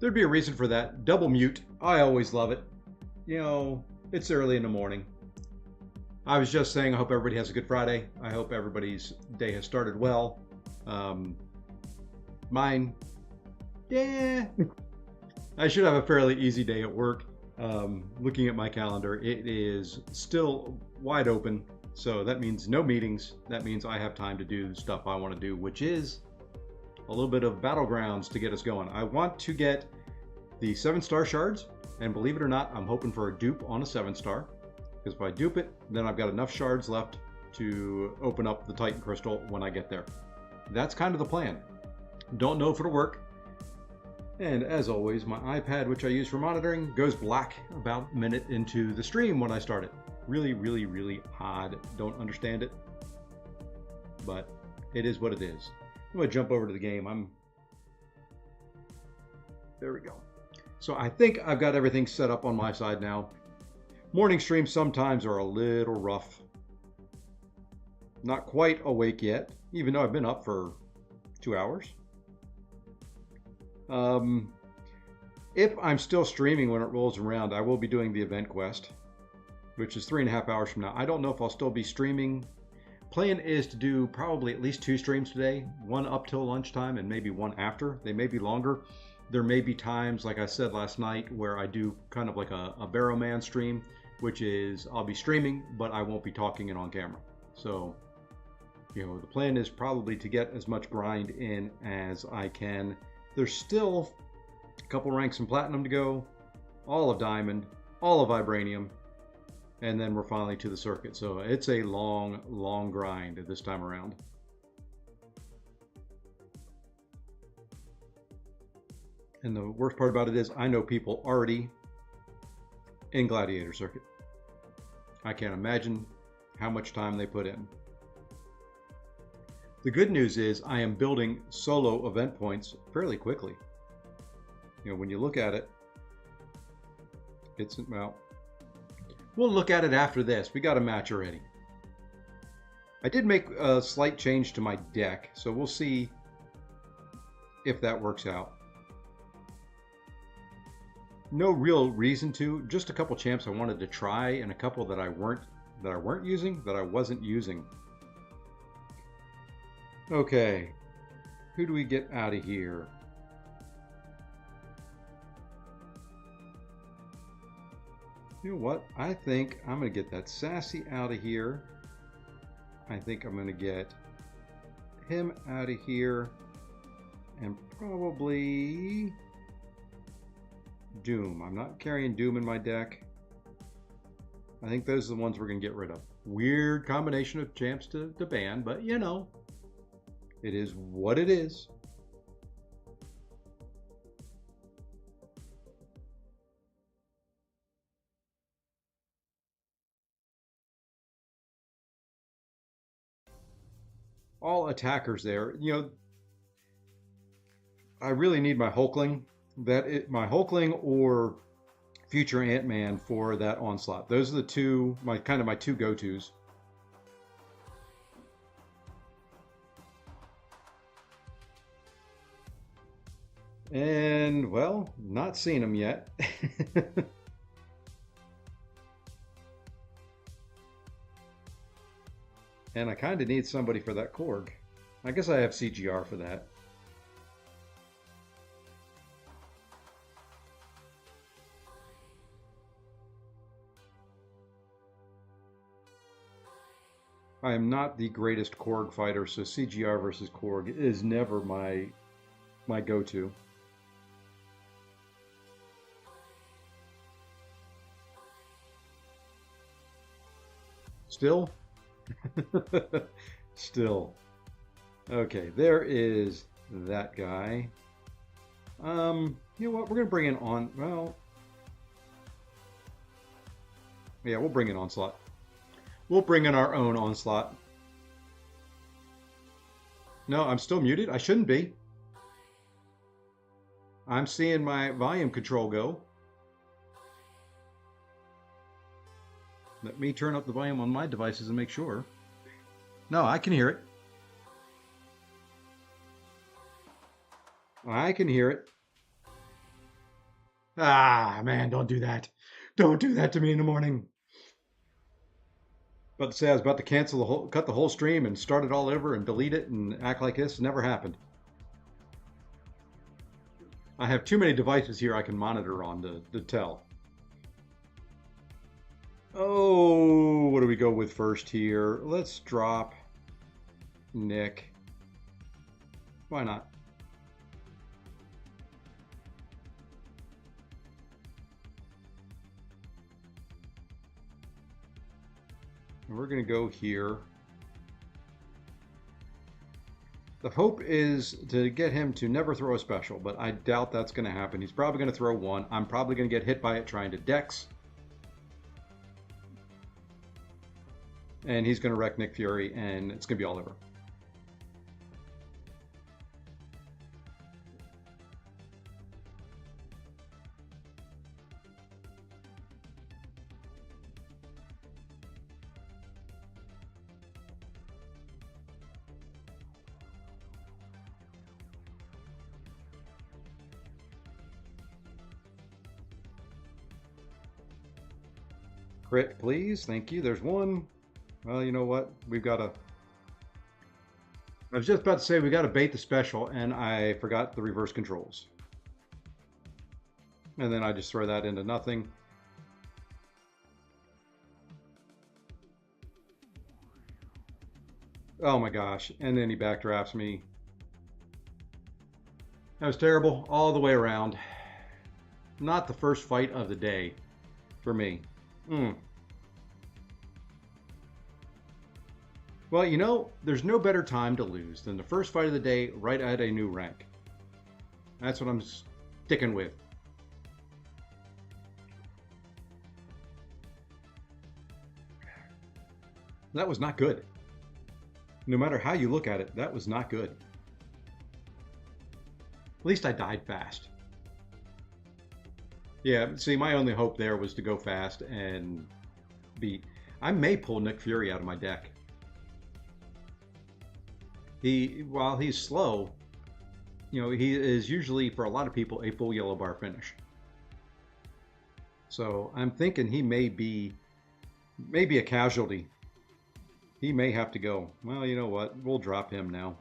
There'd be a reason for that. Double mute. I always love it. You know, it's early in the morning. I was just saying, I hope everybody has a good Friday. I hope everybody's day has started well. Um, Mine, yeah. I should have a fairly easy day at work. Looking at my calendar, it is still wide open. So that means no meetings. That means I have time to do the stuff I want to do, which is a little bit of battlegrounds to get us going. I want to get the 7-star shards, and believe it or not, I'm hoping for a dupe on a 7-star. Because if I dupe it, then I've got enough shards left to open up the Titan Crystal when I get there. That's kind of the plan. Don't know if it'll work. And as always, my iPad, which I use for monitoring, goes black about a minute into the stream when I start it. Really, really, really odd. Don't understand it. But it is what it is. I'm going to jump over to the game. There we go. So I think I've got everything set up on my side now. Morning streams sometimes are a little rough. Not quite awake yet, even though I've been up for 2 hours. If I'm still streaming when it rolls around, I will be doing the event quest, which is 3.5 hours from now. I don't know if I'll still be streaming. Plan is to do probably at least 2 streams today, one up till lunchtime and maybe one after. They may be longer. There may be times, like I said last night, where I do kind of like a Barrowman stream, which is I'll be streaming, but I won't be talking it on camera. So, you know, the plan is probably to get as much grind in as I can. There's still a couple ranks in Platinum to go, all of Diamond, all of Vibranium, and then we're finally to the circuit. So it's a long, long grind this time around. And the worst part about it is I know people already in Gladiator Circuit. I can't imagine how much time they put in. The good news is I am building solo event points fairly quickly. You know, when you look at it, it's, well, we'll look at it after this. We got a match already. I did make a slight change to my deck, so we'll see if that works out. No real reason to, just a couple champs I wanted to try and a couple that I wasn't using. Okay, who do we get out of here? You know what? I think I'm going to get that Sassy out of here. I think I'm going to get him out of here. And probably Doom. I'm not carrying Doom in my deck. I think those are the ones we're going to get rid of. Weird combination of champs to ban, but you know, it is what it is. All attackers there. You know, I really need my Hulkling. My Hulkling or Future Ant-Man for that onslaught. Those are the two, my two go-tos. And, well, not seen them yet. And I kind of need somebody for that Korg. I guess I have CGR for that. I am not the greatest Korg fighter, so CGR versus Korg is never my go-to. Still? Still. Okay, there is that guy. You know what? We're going to bring in on... Well... Yeah, we'll bring in Onslaught. We'll bring in our own Onslaught. No, I'm still muted. I shouldn't be. I'm seeing my volume control go. Let me turn up the volume on my devices and make sure. No, I can hear it. I can hear it. Ah, man, don't do that. Don't do that to me in the morning. About to say I was about to cancel the whole, cut the whole stream and start it all over and delete it and act like this never happened. I have too many devices here I can monitor on to tell. Oh, what do we go with first here? Let's drop Nick. Why not? And we're going to go here. The hope is to get him to never throw a special, but I doubt that's going to happen. He's probably going to throw one. I'm probably going to get hit by it trying to dex. And he's going to wreck Nick Fury, and it's going to be all over. Crit, please. Thank you. There's one. Well, you know what? We've got to... I was just about to say we got to bait the special, and I forgot the reverse controls. And then I just throw that into nothing. Oh my gosh. And then he backdrafts me. That was terrible all the way around. Not the first fight of the day for me. Well, you know, there's no better time to lose than the first fight of the day right at a new rank. That's what I'm sticking with. That was not good. No matter how you look at it, that was not good. At least I died fast. Yeah, see, my only hope there was to go fast and beat. I may pull Nick Fury out of my deck. While he's slow, you know, he is usually, for a lot of people, a full yellow bar finish. So I'm thinking he may be a casualty. He may have to go. Well, you know what? We'll drop him now.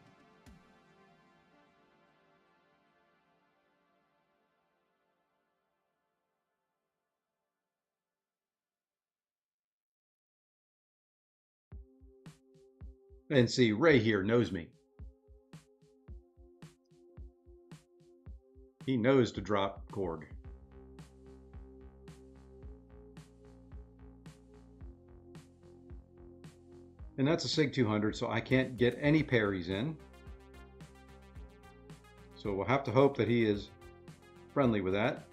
And see, Ray here knows me. He knows to drop Korg. And that's a SIG 200, so I can't get any parries in. So we'll have to hope that he is friendly with that.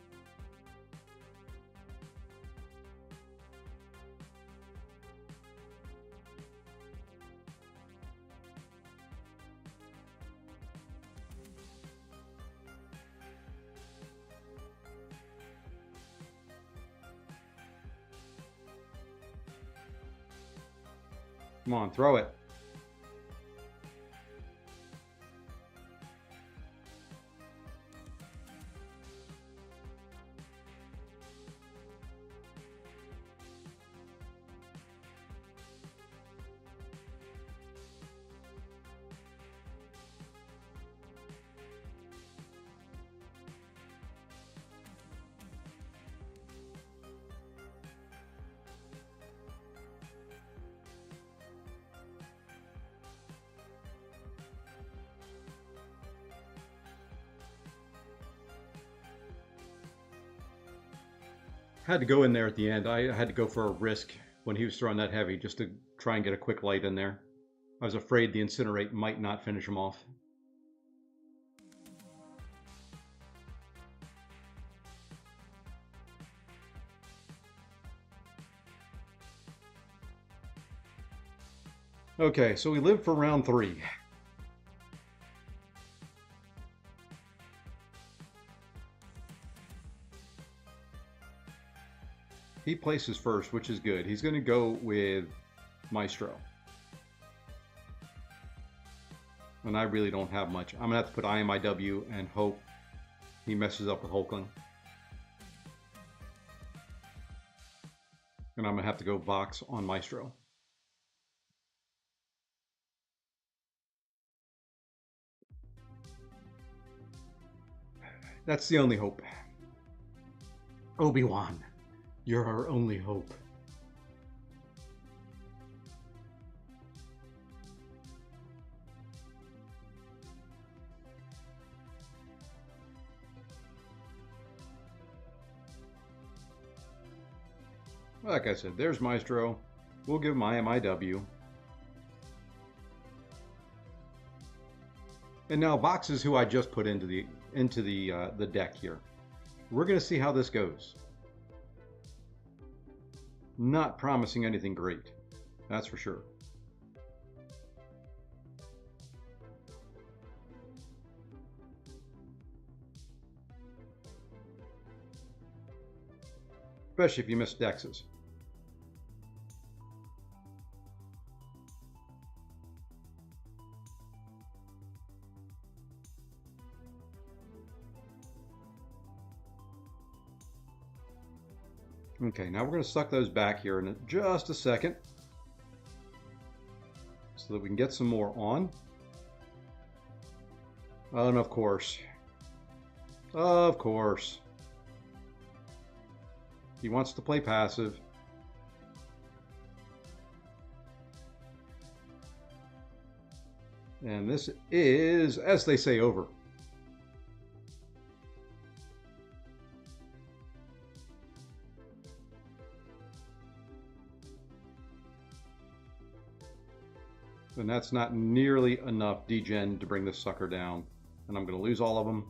Come on, throw it. Had to go in there at the end. I had to go for a risk when he was throwing that heavy just to try and get a quick light in there. I was afraid the Incinerate might not finish him off. Okay, so we live for round 3. He places first, which is good. He's going to go with Maestro. And I really don't have much. I'm going to have to put IMIW and hope he messes up with Hulkling. And I'm going to have to go Vox on Maestro. That's the only hope. Obi-Wan, you're our only hope. Like I said, there's Maestro. We'll give him IMIW. And now Vox is who I just put into the deck here. We're going to see how this goes. Not promising anything great, that's for sure. Especially if you miss Dexes. Okay, now we're going to suck those back here in just a second so that we can get some more on. And of course, he wants to play passive. And this is, as they say, over. And that's not nearly enough degen to bring this sucker down. And I'm going to lose all of them.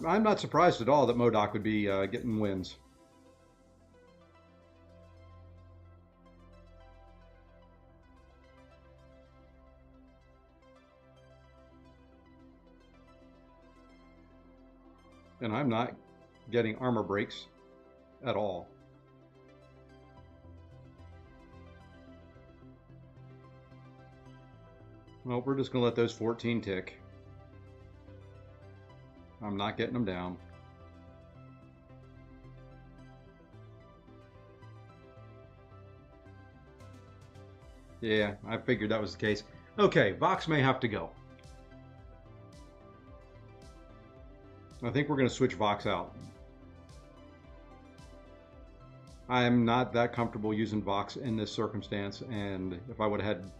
I'm not surprised at all that MCOC would be getting wins. And I'm not getting armor breaks at all. Well, we're just going to let those 14 tick. I'm not getting them down. Yeah, I figured that was the case. Okay, Vox may have to go. I think we're going to switch Vox out. I'm not that comfortable using Vox in this circumstance, and if I would have had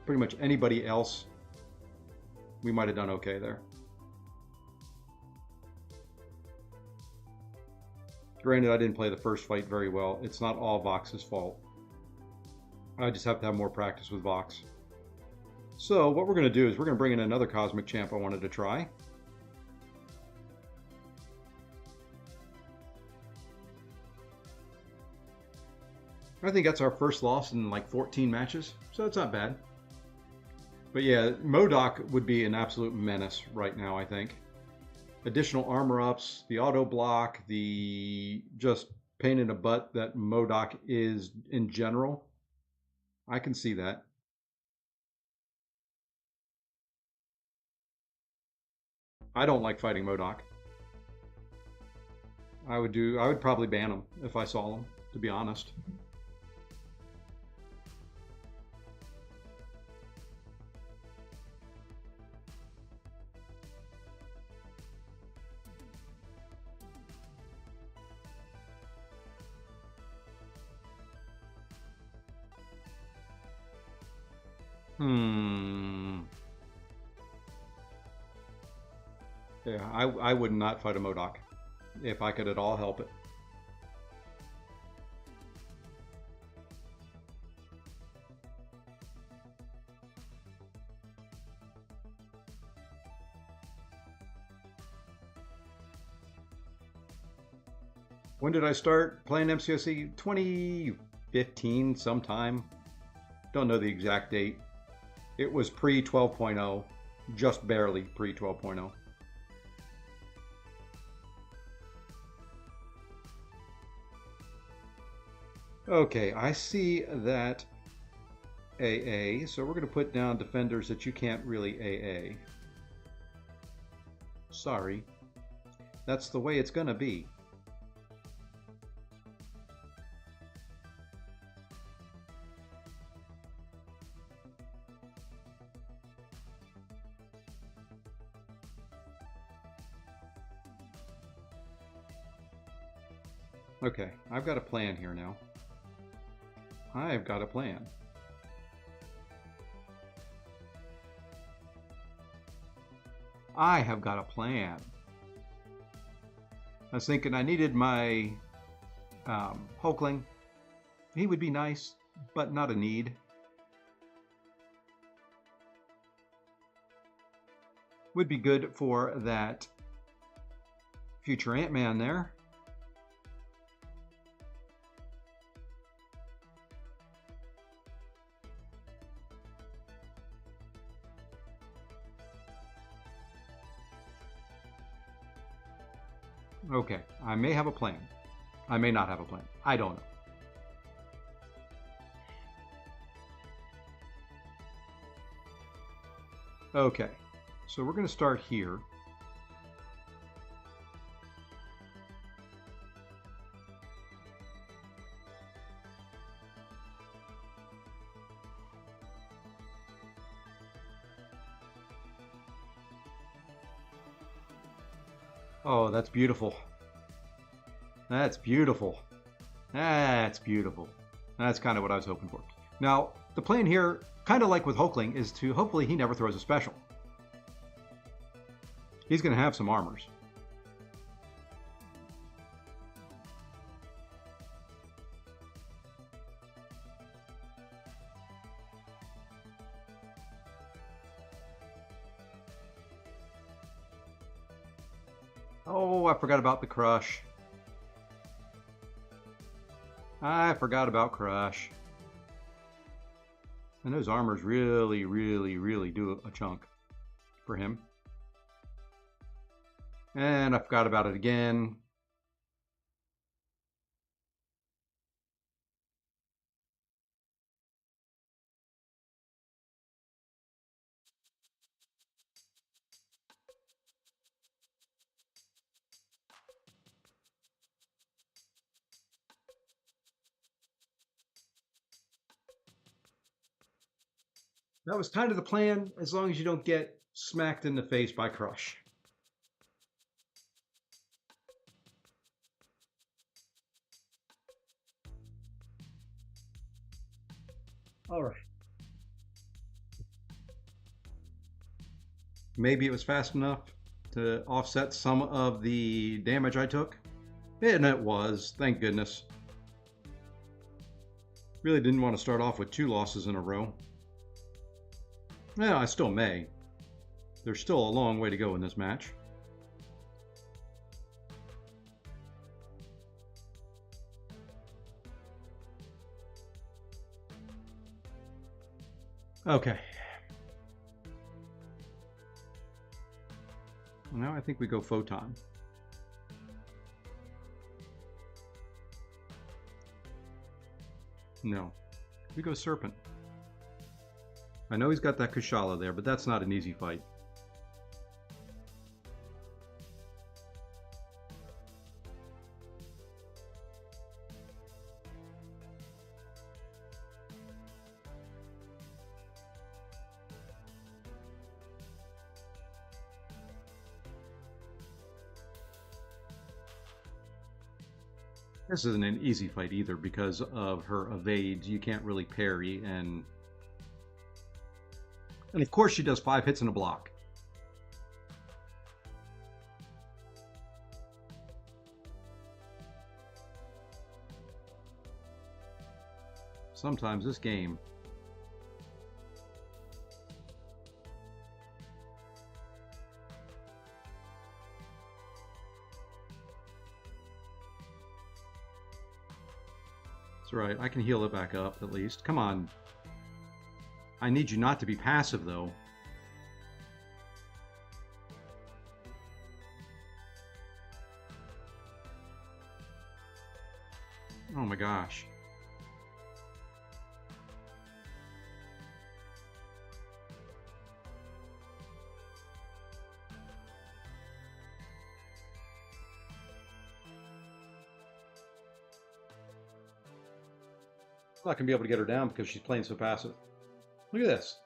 pretty much anybody else, we might have done okay there. Granted, I didn't play the first fight very well. It's not all Vox's fault. I just have to have more practice with Vox. So what we're going to do is we're going to bring in another Cosmic Champ I wanted to try. I think that's our first loss in like 14 matches, so it's not bad. But yeah, MCOC would be an absolute menace right now, I think. Additional armor ups, the auto block, the just pain in the butt that MCOC is in general. I can see that. I don't like fighting MCOC. I would probably ban him if I saw him, to be honest. Yeah, I would not fight a MCOC if I could at all help it. When did I start playing MCOC? 2015 sometime. Don't know the exact date. It was pre 12.0, just barely pre 12.0. Okay, I see that AA, so we're going to put down defenders that you can't really AA. Sorry. That's the way it's going to be. Okay, I've got a plan here now. I've got a plan. I have got a plan. I was thinking I needed my Hulkling. He would be nice, but not a need. Would be good for that future Ant-Man there. Okay, I may have a plan. I may not have a plan. I don't know. Okay, so we're going to start here. Oh, that's beautiful. That's beautiful. That's beautiful. That's kind of what I was hoping for. Now, the plan here, kind of like with Hulkling, is to hopefully he never throws a special. He's going to have some armors. Oh, I forgot about the Crush. I forgot about Crush. And those armors really, really, really do a chunk for him. And I forgot about it again. That was kind of the plan, as long as you don't get smacked in the face by Crush. All right. Maybe it was fast enough to offset some of the damage I took. And it was, thank goodness. Really didn't want to start off with 2 losses in a row. Yeah, I still may. There's still a long way to go in this match. Okay. Now I think we go Photon. No. We go Serpent. I know he's got that Kushala there, but that's not an easy fight. This isn't an easy fight either because of her evades. You can't really parry, and of course she does 5 hits in a block. Sometimes this game. That's right, I can heal it back up at least. Come on. I need you not to be passive though. Oh my gosh. I'm not going to be able to get her down because she's playing so passive. Look at this.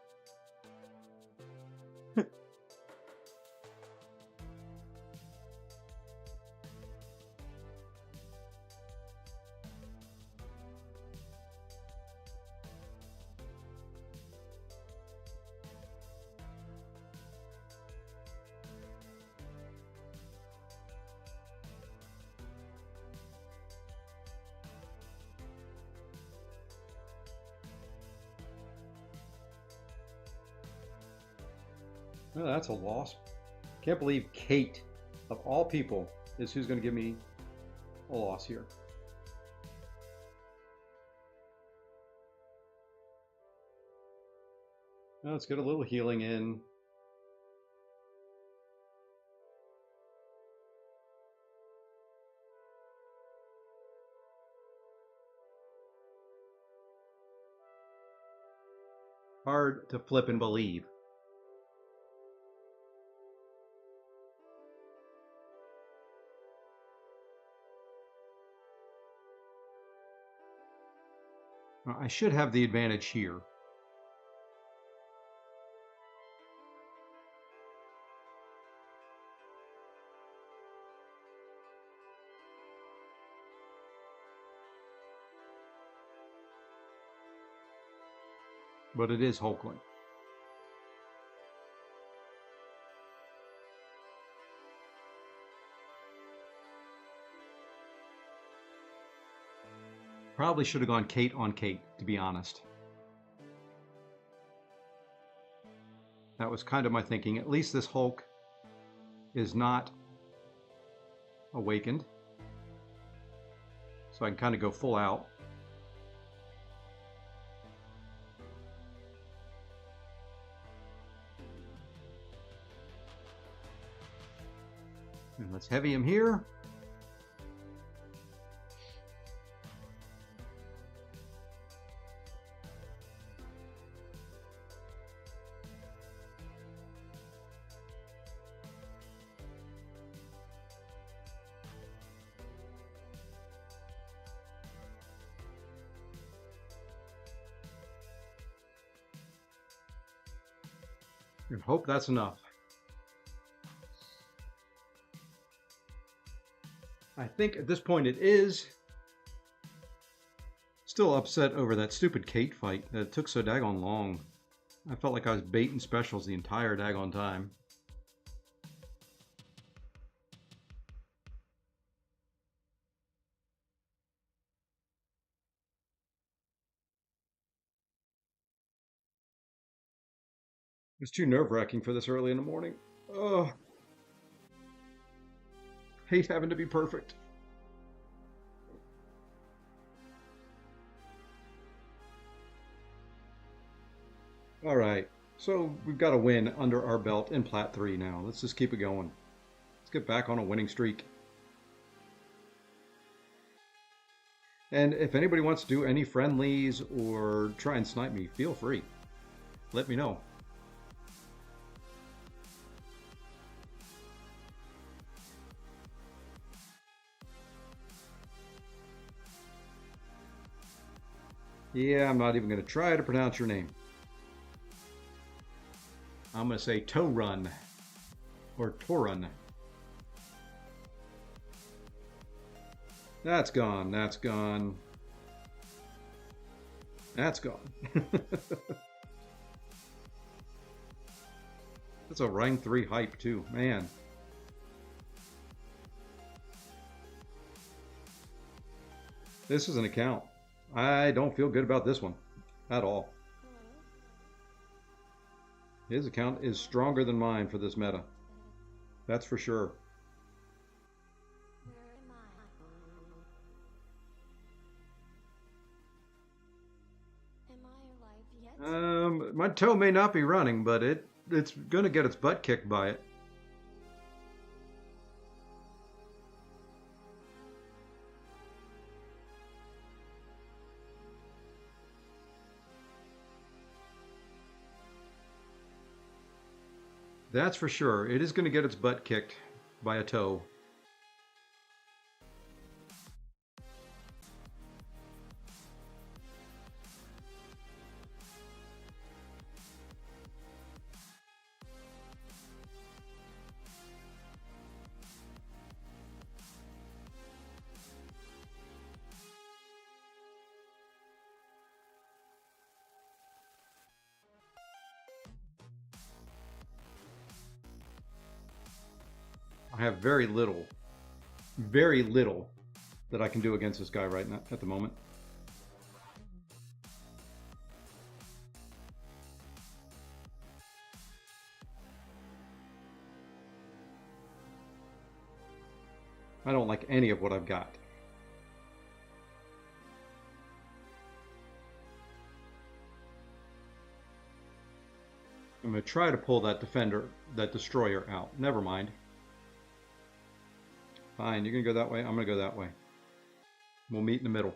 Oh, that's a loss. Can't believe Kate, of all people, is who's going to give me a loss here. Now let's get a little healing in. Hard to flip and believe. I should have the advantage here. But it is Hulkling. Probably should have gone Kate on Kate, to be honest. That was kind of my thinking. At least this Hulk is not awakened. So I can kind of go full out. And let's heavy him here. And hope that's enough. I think at this point it is. Still upset over that stupid Kate fight that it took so daggone long. I felt like I was baiting specials the entire daggone time. It's too nerve-wracking for this early in the morning. Oh, hate having to be perfect. All right, so we've got a win under our belt in Plat 3 now. Let's just keep it going. Let's get back on a winning streak. And if anybody wants to do any friendlies or try and snipe me, feel free. Let me know. Yeah, I'm not even going to try to pronounce your name. I'm going to say Torun or Torun. That's gone. That's gone. That's gone. That's a rank 3 hype too, man. This is an account. I don't feel good about this one at all. His account is stronger than mine for this meta. That's for sure. My toe may not be running, but it's going to get its butt kicked by it. That's for sure. It is going to get its butt kicked by a toe. I have very little that I can do against this guy right now at the moment. I don't like any of what I've got. I'm going to try to pull that destroyer out. Never mind. Fine, you're going to go that way. I'm going to go that way. We'll meet in the middle.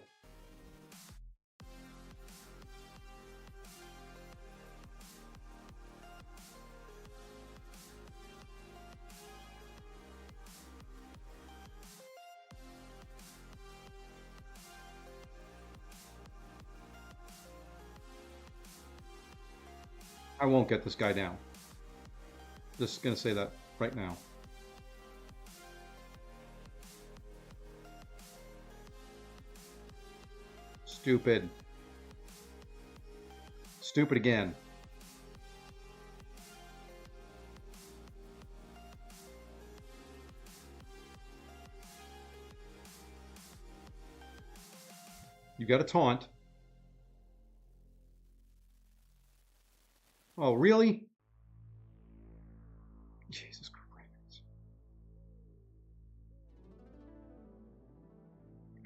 I won't get this guy down. Just going to say that right now. Stupid. Stupid again. You got a taunt. Oh, really? Jesus Christ.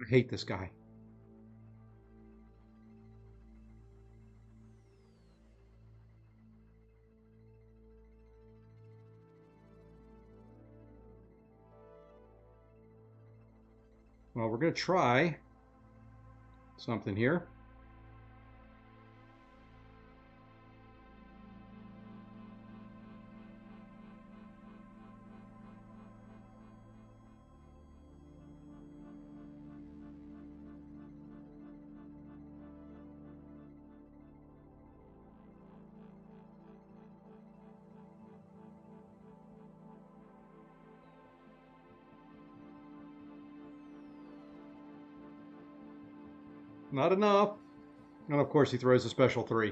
I hate this guy. Well, we're going to try something here. Not enough. And of course he throws a special 3.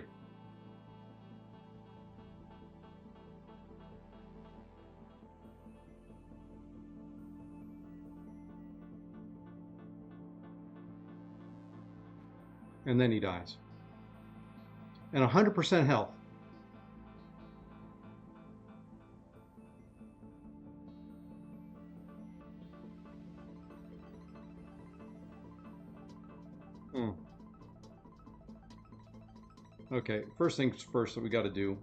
And then he dies. And 100% health. Okay, first things first that we got to do.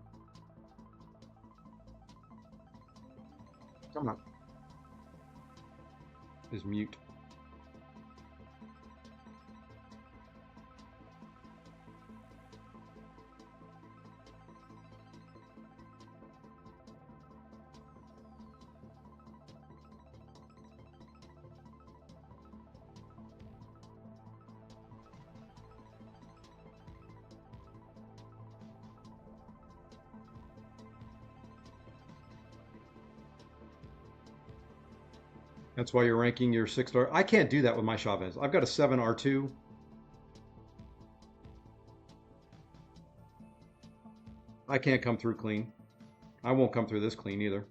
Come on. Is mute. That's why you're ranking your 6-star. I can't do that with my Chavez. I've got a 7 R2. I can't come through clean. I won't come through this clean either.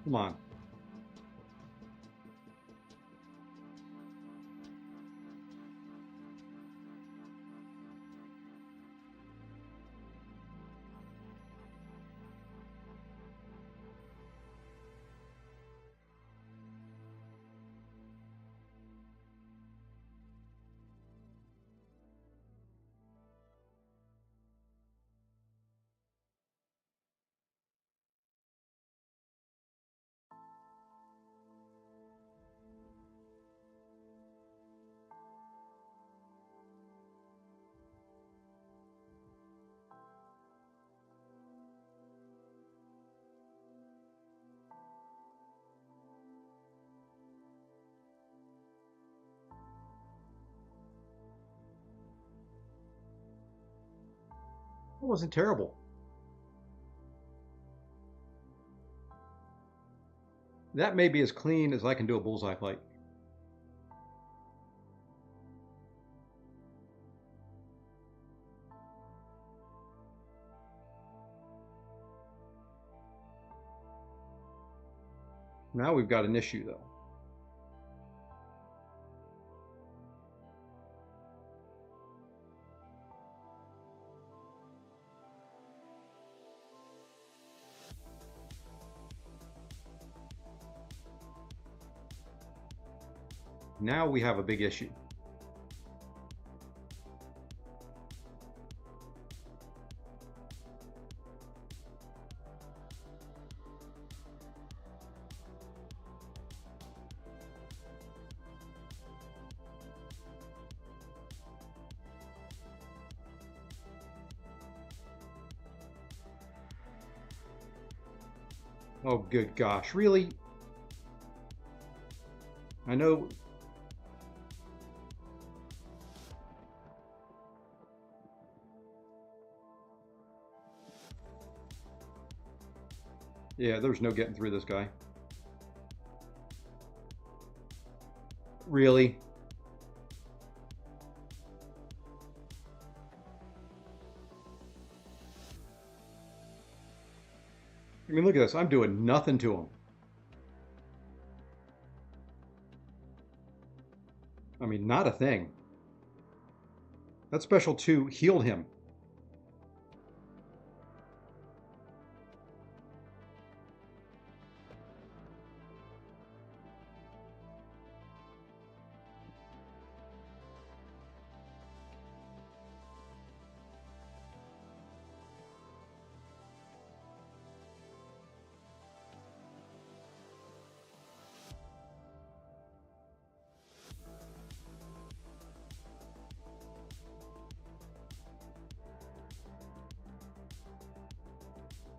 Come on. It wasn't terrible. That may be as clean as I can do a bullseye fight. Now we've got an issue, though. Now we have a big issue. Oh, good gosh, really? I know. Yeah, there's no getting through this guy. Really? I mean, look at this. I'm doing nothing to him. I mean, not a thing. That special 2 healed him.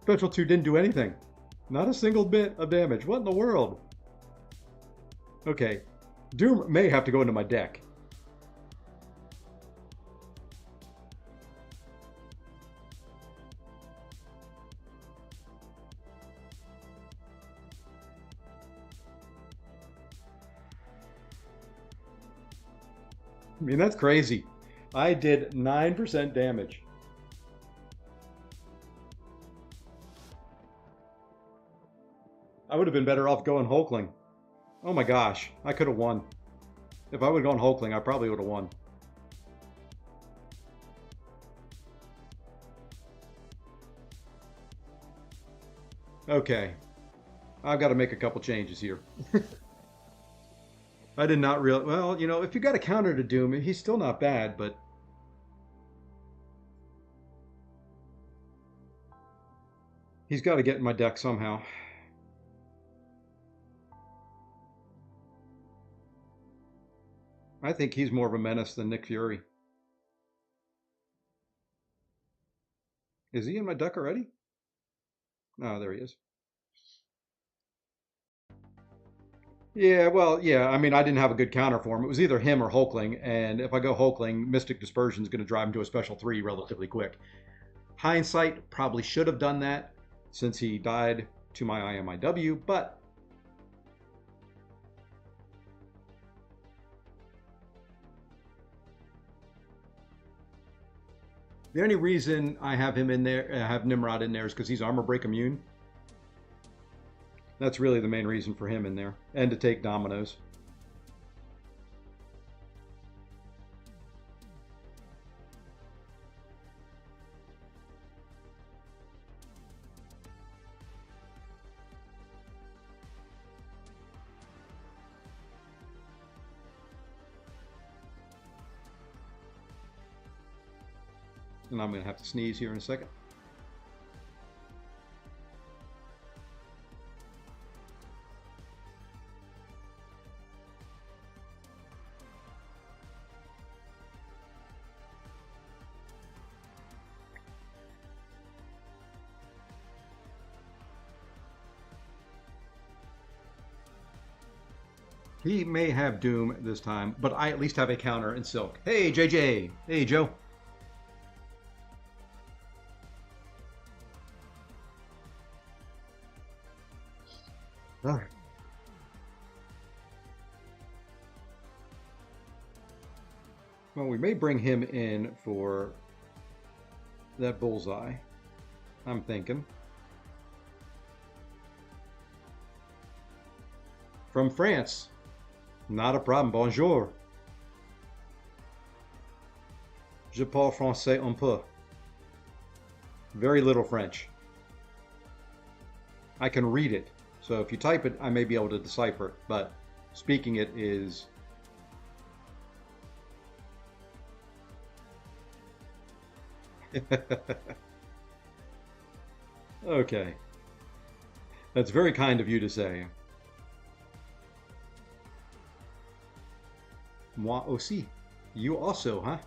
Special 2 didn't do anything. Not a single bit of damage. What in the world? Okay. Doom may have to go into my deck. I mean, that's crazy. I did 9% damage. I would have been better off going Hulkling. Oh my gosh, I could have won. If I would have gone Hulkling, I probably would have won. Okay. I've got to make a couple changes here. I did not real well, you know, if you got a counter to Doom, he's still not bad, but he's got to get in my deck somehow. I think he's more of a menace than Nick Fury. Is he in my deck already? Oh, there he is. Yeah, well, yeah, I mean, I didn't have a good counter for him. It was either him or Hulkling, and if I go Hulkling, Mystic Dispersion is going to drive him to a special 3 relatively quick. Hindsight, probably should have done that since he died to my IMIW, but the only reason I have him in there, I have Nimrod in there, is because he's armor break immune. That's really the main reason for him in there, and to take dominoes. And I'm going to have to sneeze here in a second. He may have Doom this time, but I at least have a counter in Silk. Hey, JJ. Hey, Joe. All right. Well, we may bring him in for that bullseye. I'm thinking. From France. Not a problem. Bonjour. Je parle français un peu. Very little French. I can read it. So if you type it, I may be able to decipher it, but speaking it is... Okay. That's very kind of you to say. Moi aussi. You also, huh?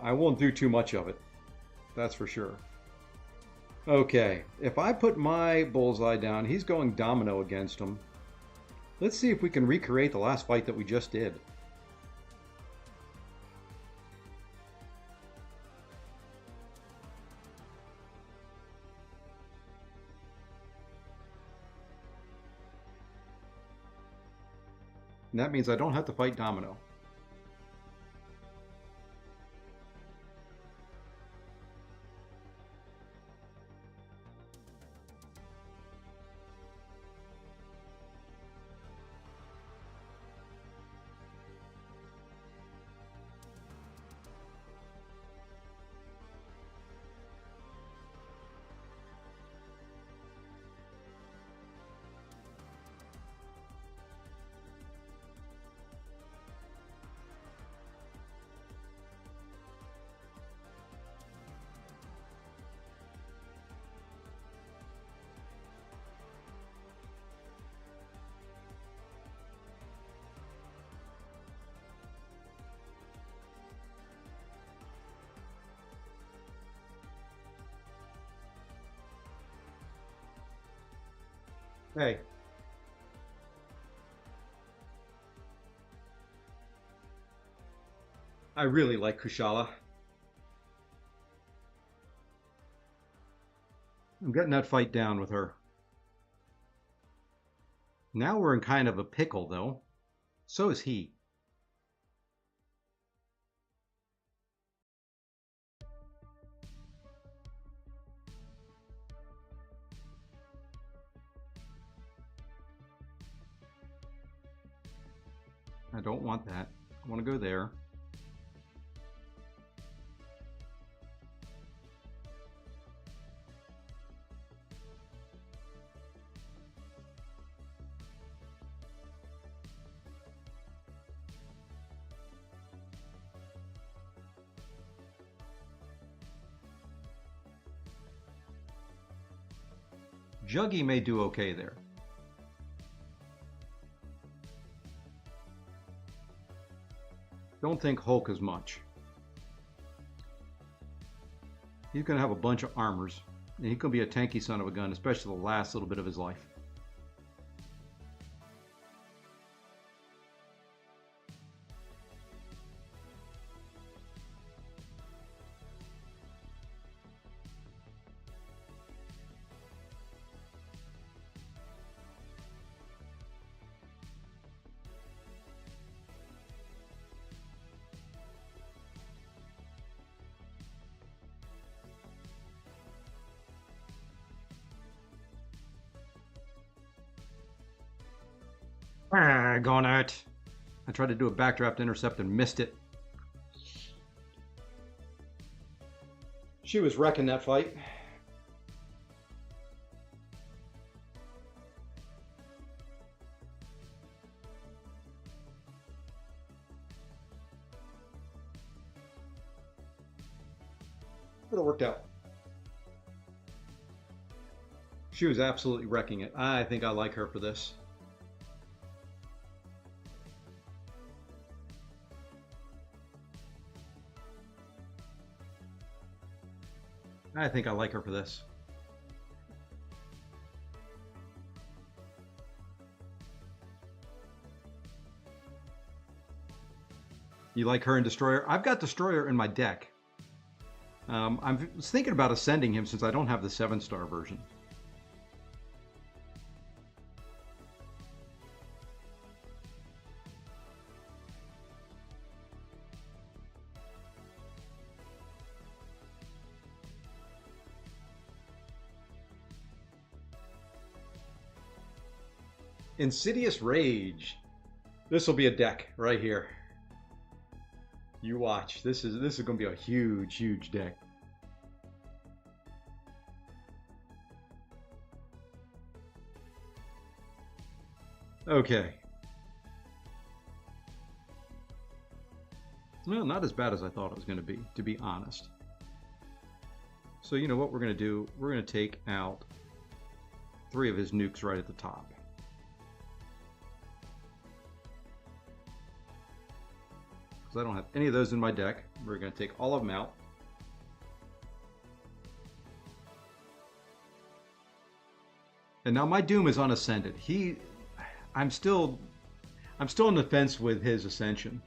I won't do too much of it. That's for sure. Okay, if I put my bullseye down, he's going domino against him. Let's see if we can recreate the last fight that we just did. And that means I don't have to fight domino. Hey. I really like Kushala. I'm getting that fight down with her. Now we're in kind of a pickle, though. So is he. I don't want that. I want to go there. Juggy may do okay there. Don't think Hulk as much. He's going to have a bunch of armors, and he could be a tanky son of a gun, especially the last little bit of his life. Gone out. I tried to do a backdraft intercept and missed it. She was wrecking that fight. But it worked out. She was absolutely wrecking it. I think I like her for this. I think I like her for this. You like her in Destroyer? I've got Destroyer in my deck. I was thinking about ascending him since I don't have the 7-star version. Insidious Rage. This will be a deck right here. You watch. This is going to be a huge deck. Okay. Well, not as bad as I thought it was going to be honest. So you know what we're going to do? We're going to take out 3 of his nukes right at the top. Because I don't have any of those in my deck. We're going to take all of them out. And now my Doom is unascended. I'm still on the fence with his ascension.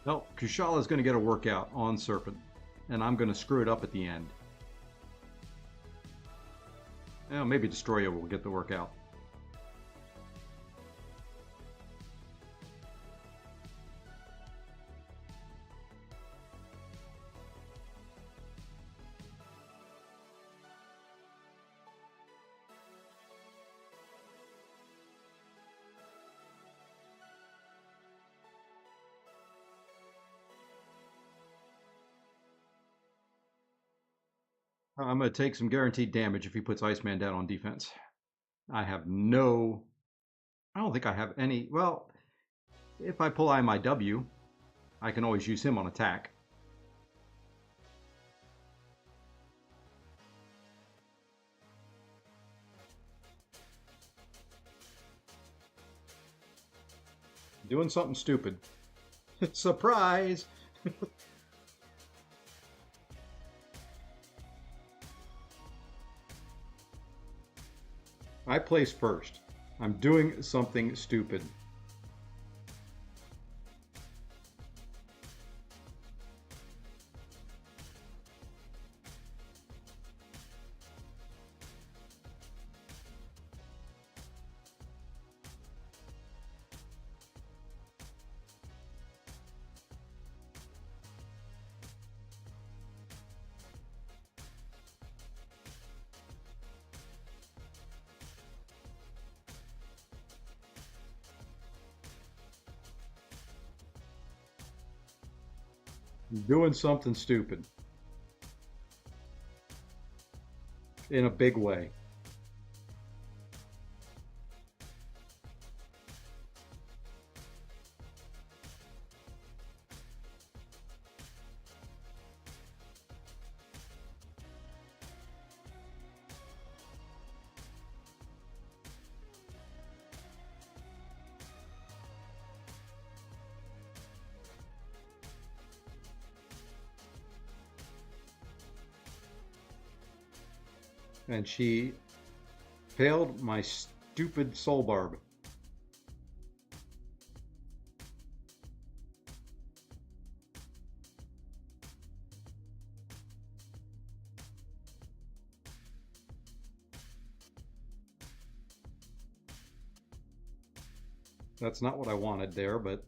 No, Kushala is going to get a workout on Serpent, and I'm going to screw it up at the end. Well, maybe Destroyer will get the workout. I'm going to take some guaranteed damage if he puts Iceman down on defense. I don't think I have any. Well, if I pull IMIW, I can always use him on attack. Doing something stupid. Surprise! I place first. I'm doing something stupid. Doing something stupid. In a big way. And she failed my stupid soul barb. That's not what I wanted there, but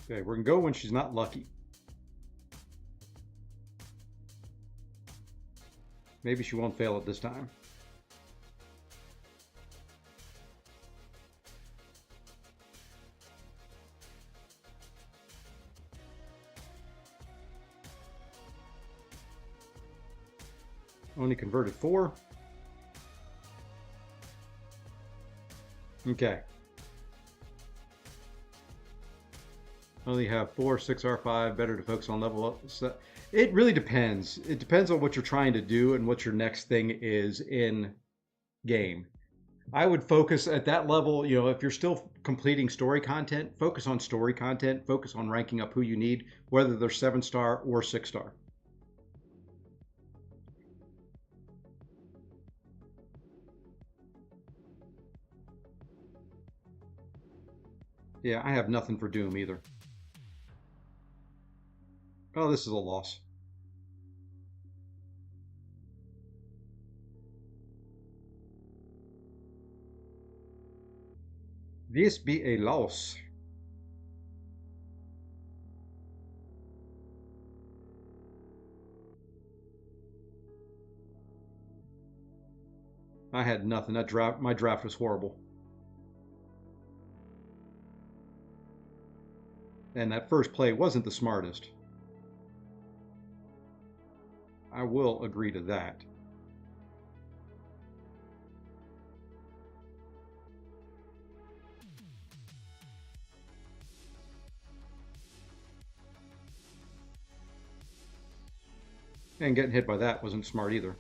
okay, we're gonna go when she's not lucky. Maybe she won't fail it this time. Only converted 4. Okay. Only have 4, 6R5. Better to focus on level up. So it really depends. It depends on what you're trying to do and what your next thing is in game. I would focus at that level, you know, if you're still completing story content, focus on story content, focus on ranking up who you need, whether they're 7-star or 6-star. Yeah, I have nothing for Doom either. Oh, this is a loss. This be a loss. I had nothing. My draft was horrible. And that first play wasn't the smartest. I will agree to that. And getting hit by that wasn't smart either.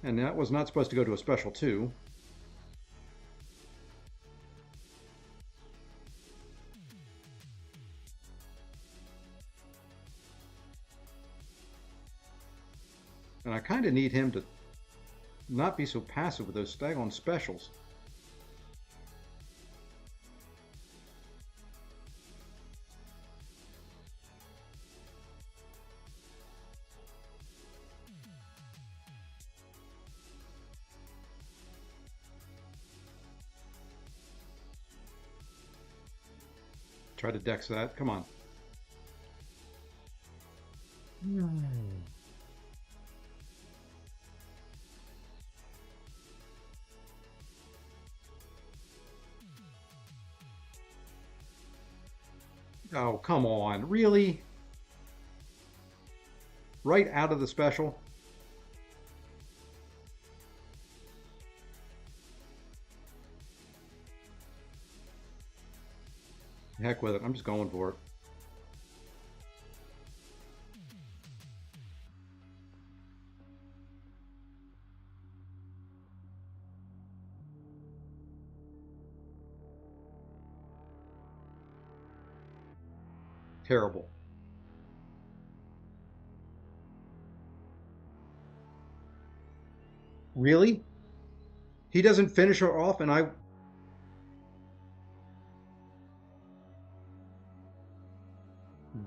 And that was not supposed to go to a special too. And I kind of need him to not be so passive with those stag-on specials. Try to dex that. Come on. Oh, come on. Really? Right out of the special? Heck with it. I'm just going for it. Terrible. Really? He doesn't finish her off and I...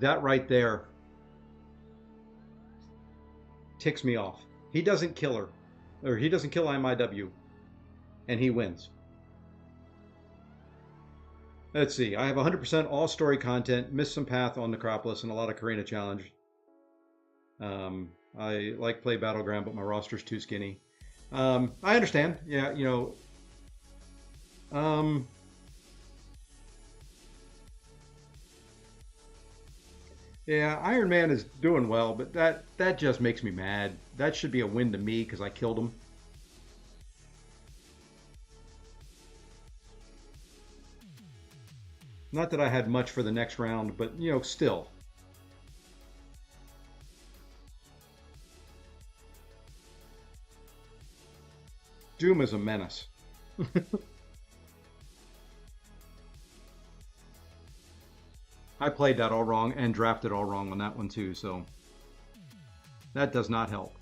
That right there ticks me off. He doesn't kill her. Or he doesn't kill MIW. And he wins. Let's see. I have 100% all story content, missed some path on Necropolis, and a lot of Karina challenge. I like play Battleground, but my roster's too skinny. I understand. Yeah, you know. Yeah, Iron Man is doing well, but that just makes me mad. That should be a win to me because I killed him. Not that I had much for the next round, but you know, still. Doom is a menace. I played that all wrong and drafted all wrong on that one too, so that does not help.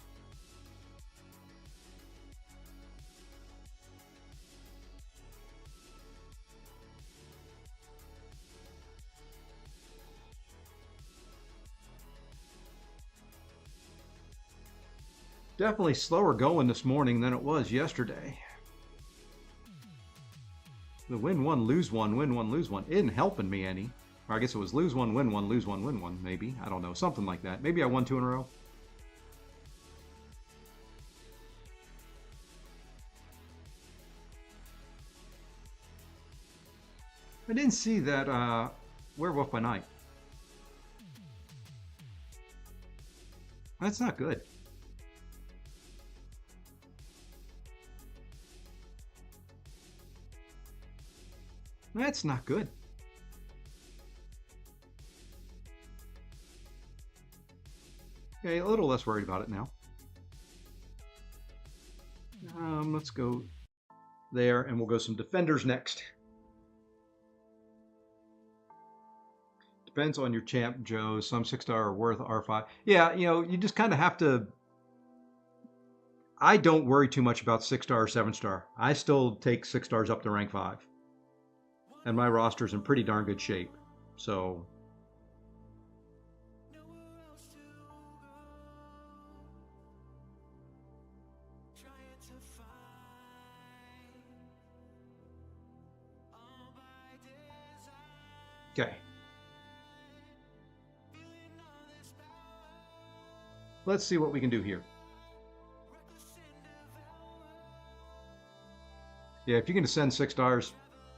Definitely slower going this morning than it was yesterday. The win one, lose one, win one, lose one isn't helping me any. Or I guess it was lose one, win one, lose one, win one, maybe. I don't know, something like that. Maybe I won 2 in a row. I didn't see that Werewolf by Night. That's not good. That's not good. Okay, a little less worried about it now. Let's go there, and we'll go some defenders next. Depends on your champ, Joe. Some 6-star are worth R5. Yeah, you know, you just kind of have to I don't worry too much about 6-star or 7-star. I still take 6 stars up to rank 5. And my roster's in pretty darn good shape. So okay. Let's see what we can do here. Yeah, if you can ascend 6 stars,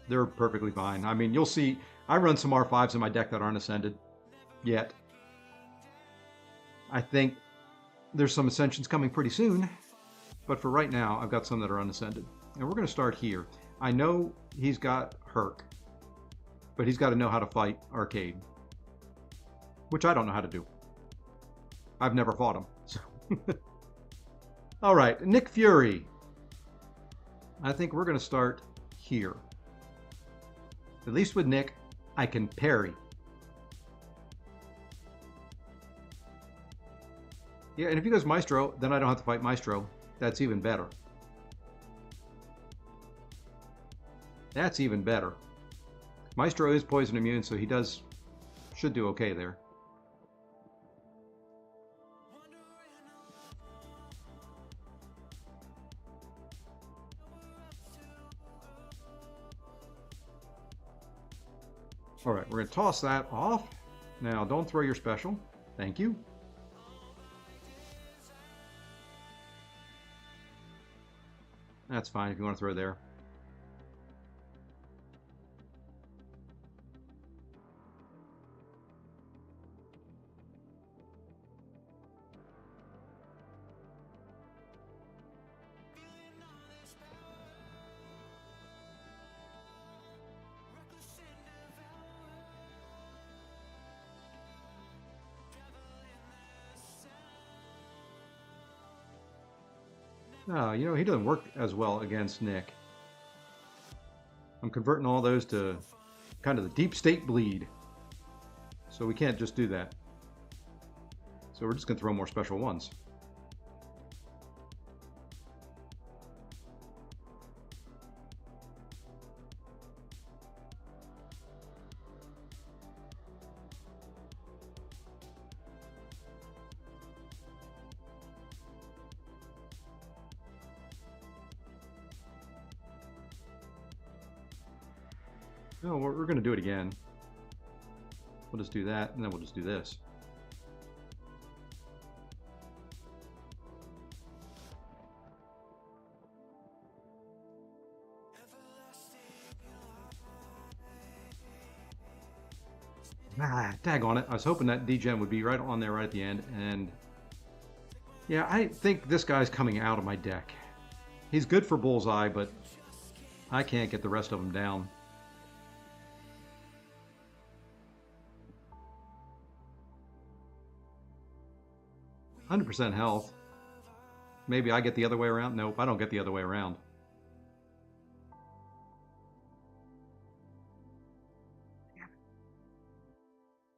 they're perfectly fine. I mean, you'll see, I run some R5s in my deck that aren't ascended yet. I think there's some ascensions coming pretty soon, but for right now, I've got some that are unascended. And we're going to start here. I know he's got Herc, but he's got to know how to fight Arcade, which I don't know how to do. I've never fought him. So. All right, Nick Fury. I think we're going to start here. At least with Nick, I can parry. Yeah, and if he goes Maestro, then I don't have to fight Maestro. That's even better. That's even better. Maestro is poison immune, so he should do okay there. All right, we're going to toss that off. Now, don't throw your special. Thank you. That's fine if you want to throw there. Oh, you know, he doesn't work as well against Nick. I'm converting all those to kind of the deep state bleed. So we can't just do that. So we're just going to throw more special ones. No, we're going to do it again. We'll just do that, and then we'll just do this. Ah, tag on it. I was hoping that degen would be right on there right at the end, and yeah, I think this guy's coming out of my deck. He's good for Bullseye, but I can't get the rest of them down. %, health. Maybe I get the other way around? Nope, I don't get the other way around.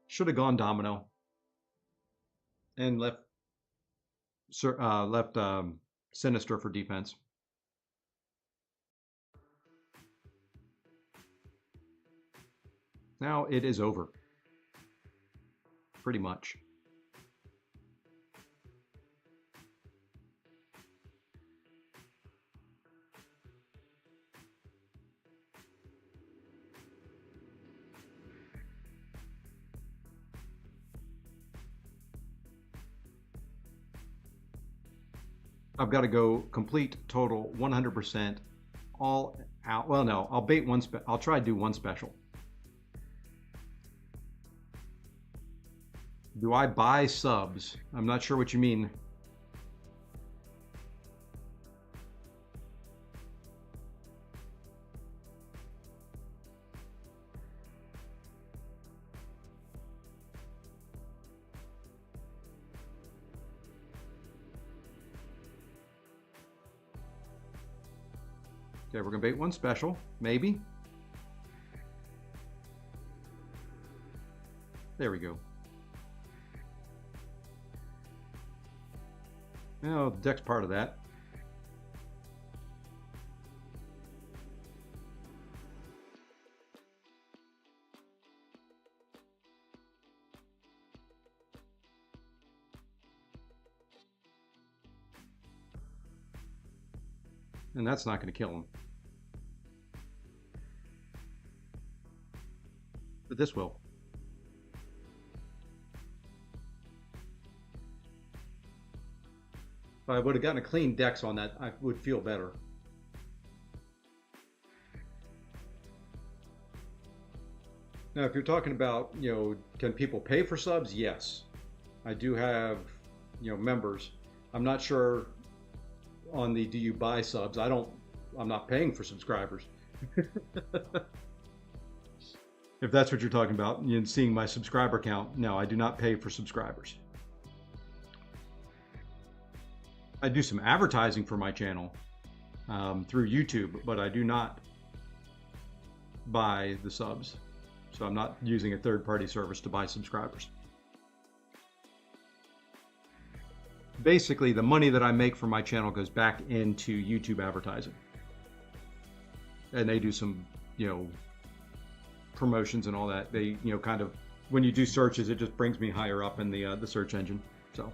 Should have gone Domino. And left Sinister for defense. Now it is over. Pretty much. I've got to go complete total 100% all out. Well, no, I'll bait one. I'll try to do one special. Do I buy subs? I'm not sure what you mean. Okay, we're gonna bait one special, maybe. There we go. Now, the deck's part of that. and that's not going to kill them. But this will. If I would have gotten a clean dex on that, I would feel better. Now, if you're talking about, can people pay for subs? Yes. I do have, members. I'm not sure on the do you buy subs. I'm not paying for subscribers. If that's what you're talking about, seeing my subscriber count, no, I do not pay for subscribers. I do some advertising for my channel through YouTube, but I do not buy the subs. So I'm not using a third-party service to buy subscribers. Basically, the money that I make from my channel goes back into YouTube advertising. And they do some, promotions and all that. They, kind of, when you do searches, it just brings me higher up in the search engine. So.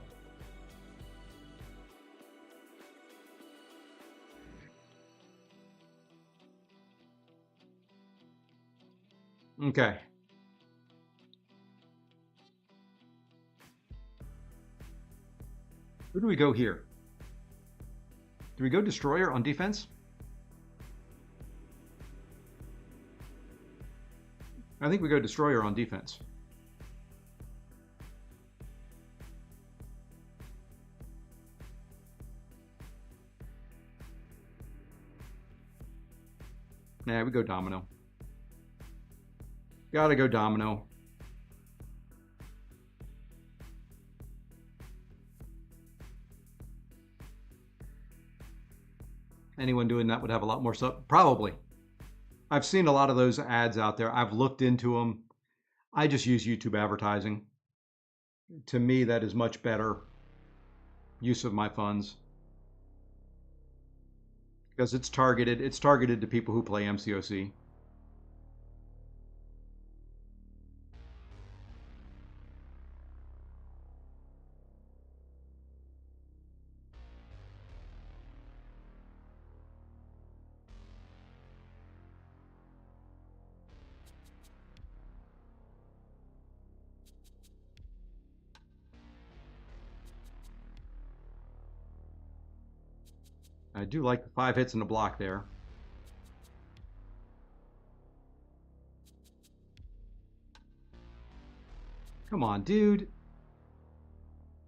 Okay. Who do we go here? Do we go Destroyer on defense? I think we go Destroyer on defense. Nah, we go Domino. Gotta go Domino. Anyone doing that would have a lot more stuff. Probably. I've seen a lot of those ads out there. I've looked into them. I just use YouTube advertising. To me, that is much better use of my funds. Because it's targeted. It's targeted to people who play MCOC. I do like the 5 hits in the block there. Come on, dude.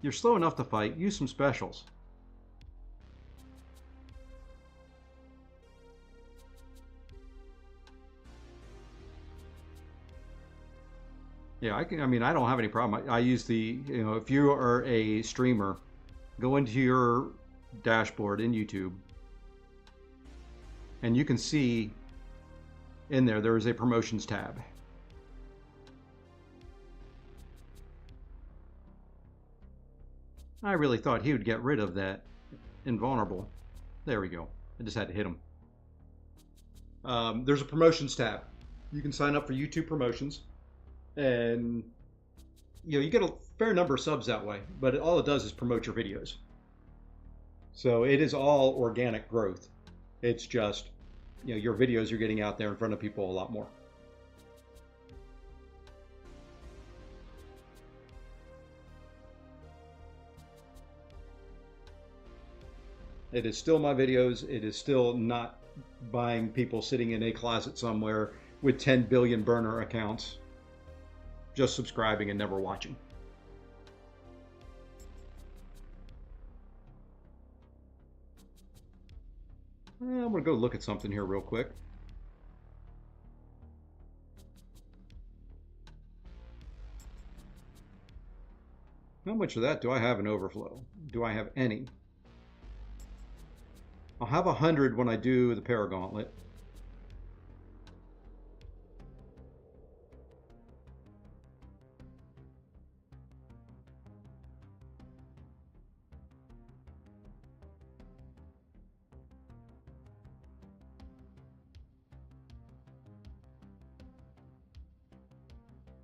You're slow enough to fight. Use some specials. Yeah, I don't have any problem. I use the, if you are a streamer, go into your dashboard in YouTube and you can see in there is a promotions tab. I really thought he would get rid of that invulnerable. There we go. I just had to hit him. There's a promotions tab. You can sign up for YouTube promotions and you get a fair number of subs that way, but all it does is promote your videos. So it is all organic growth. It's just, your videos are getting out there in front of people a lot more. It is still my videos. It is still not buying people sitting in a closet somewhere with 10 billion burner accounts, just subscribing and never watching. I'm going to go look at something here real quick. How much of that do I have in overflow? Do I have any? I'll have 100 when I do the Paragauntlet.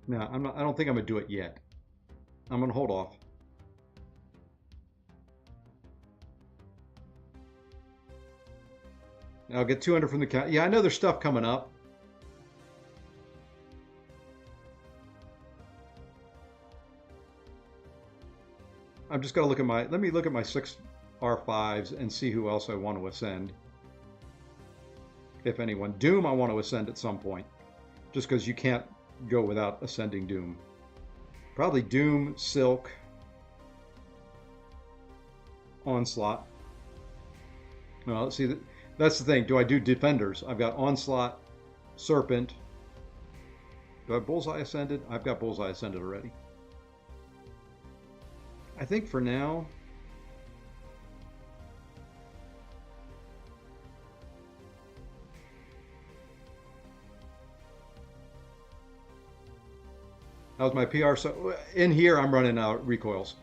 No, I don't think I'm gonna do it yet. I'm gonna hold off. I'll get 200 from the count. Yeah, I know there's stuff coming up. I'm just gonna look at my, let me look at my 6 R5s and see who else I want to ascend. If anyone. Doom I want to ascend at some point. Just because you can't go without ascending Doom. Probably Doom, Silk, Onslaught. Well, see, that's the thing. Do I do Defenders? I've got Onslaught, Serpent. Do I have Bullseye Ascended? I've got Bullseye Ascended already. I think for now... How's my PR? So in here, I'm running out recoils.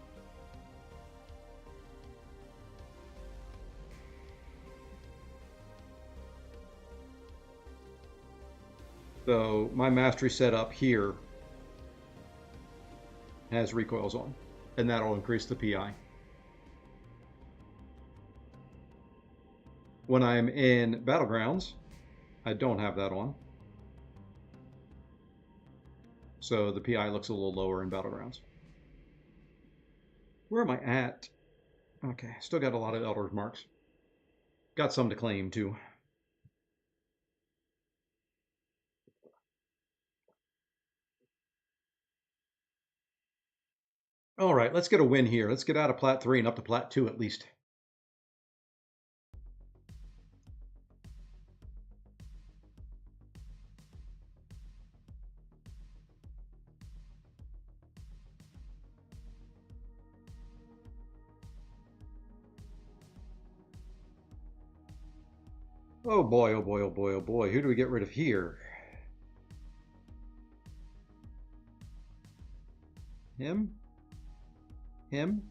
So my mastery setup here has recoils on, and that'll increase the PI. When I'm in Battlegrounds, I don't have that on. So the PI looks a little lower in Battlegrounds. Where am I at? Okay, still got a lot of Elder's marks. Got some to claim too. All right, let's get a win here. Let's get out of Plat 3 and up to Plat 2 at least. Oh boy, oh boy, oh boy, oh boy. Who do we get rid of here? Him? Him?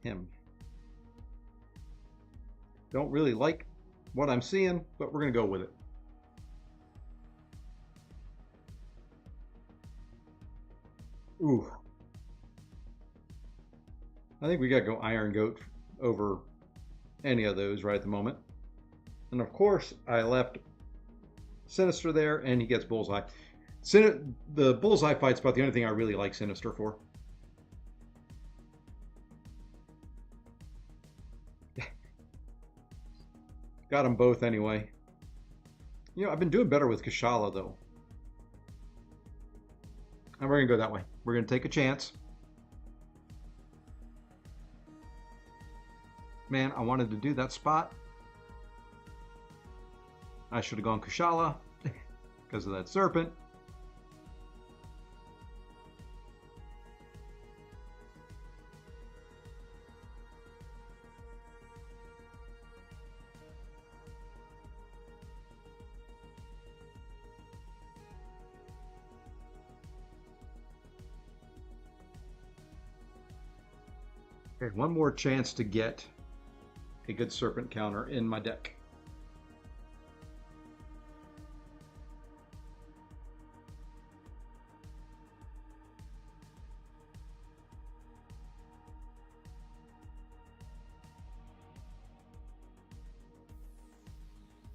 Him. Don't really like what I'm seeing, but we're going to go with it. Ooh. I think we got to go Iron Goat over any of those right at the moment. And of course, I left Sinister there, and he gets Bullseye. The Bullseye fight's about the only thing I really like Sinister for. Got them both anyway. You know, I've been doing better with Kashala, though. And we're going to go that way. We're going to take a chance. Man, I wanted to do that spot. I should have gone Kashala because of that Serpent. Okay, one more chance to get a good Serpent counter in my deck.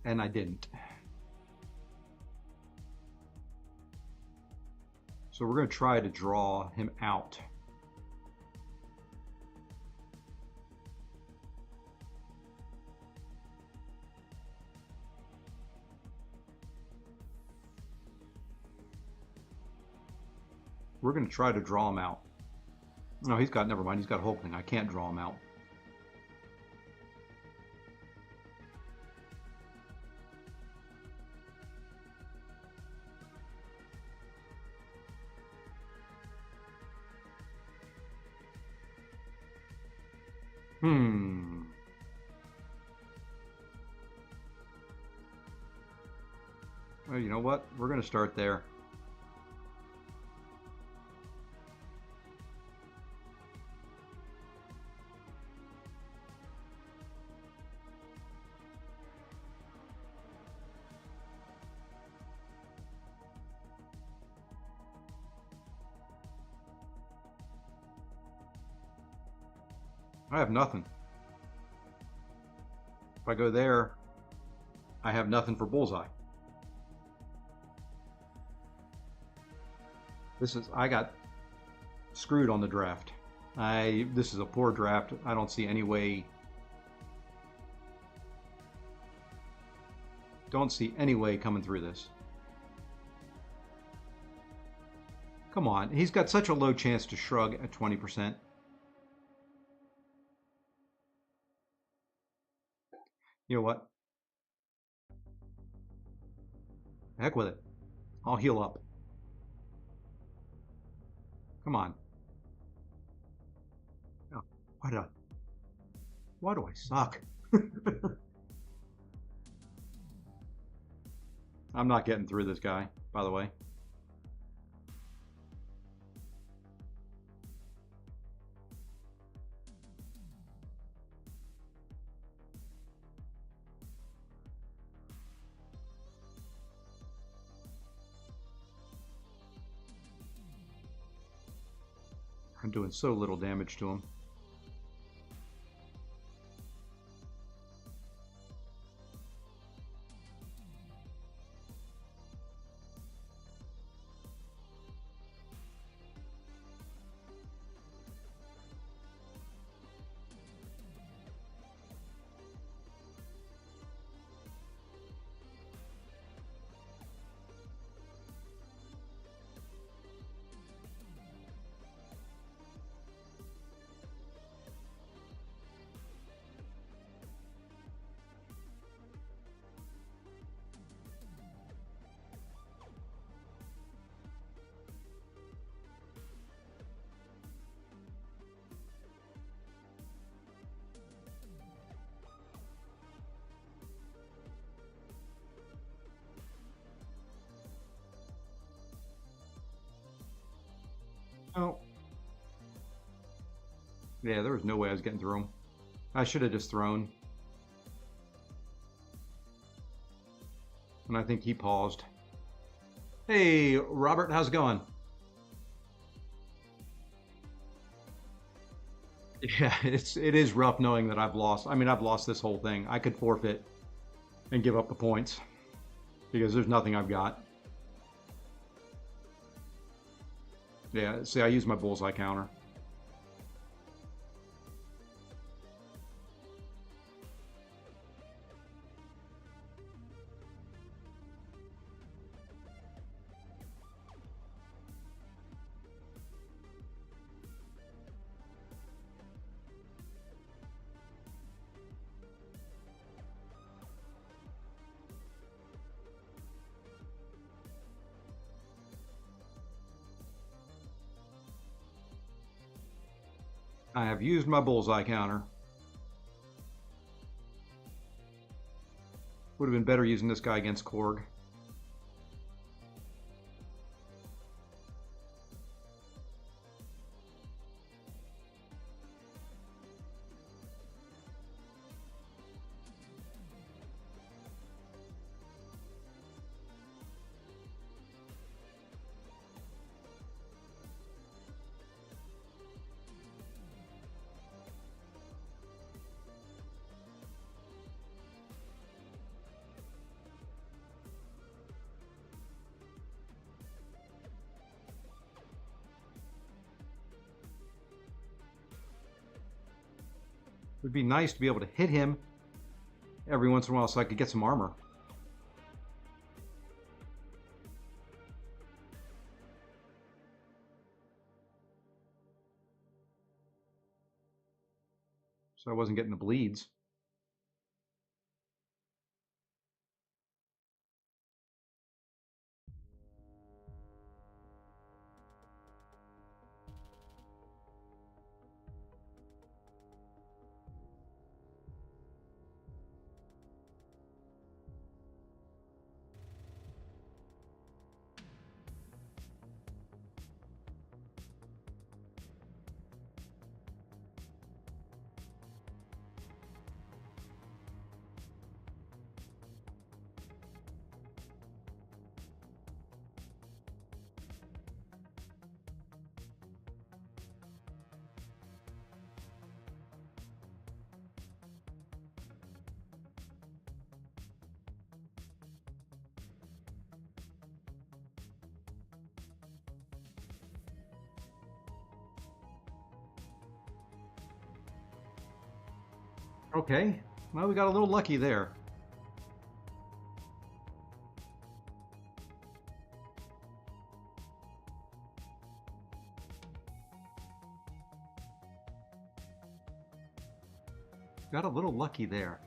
And I didn't. So we're going to try to draw him out. We're going to try to draw him out. No, he's got, never mind, he's got Hulkling. I can't draw him out. Well, you know what? We're going to start there. I have nothing. If I go there, I have nothing for bullseye. I got screwed on the draft. This is a poor draft. I don't see any way. Don't see any way coming through this. Come on, he's got such a low chance to shrug at 20%. You know what? Heck with it. I'll heal up. Come on. Oh, why do I suck? I'm not getting through this guy, by the way. I'm doing so little damage to him. Oh. Yeah, there was no way I was getting through him. I should have just thrown. And I think he paused. Hey, Robert, how's it going? Yeah, it is rough knowing that I've lost. I mean, I've lost this whole thing. I could forfeit and give up the points because there's nothing I've got. Yeah, see, I use my bullseye counter. I have used my bullseye counter. Would have been better using this guy against Korg. It would be nice to be able to hit him every once in a while so I could get some armor. So I wasn't getting the bleeds. Okay, well, we got a little lucky there. Got a little lucky there.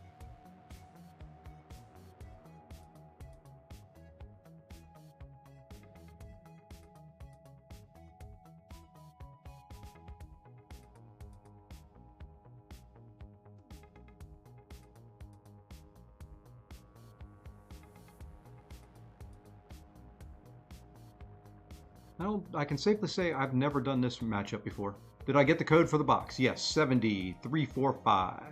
I can safely say I've never done this matchup before. Did I get the code for the box? Yes, 70345.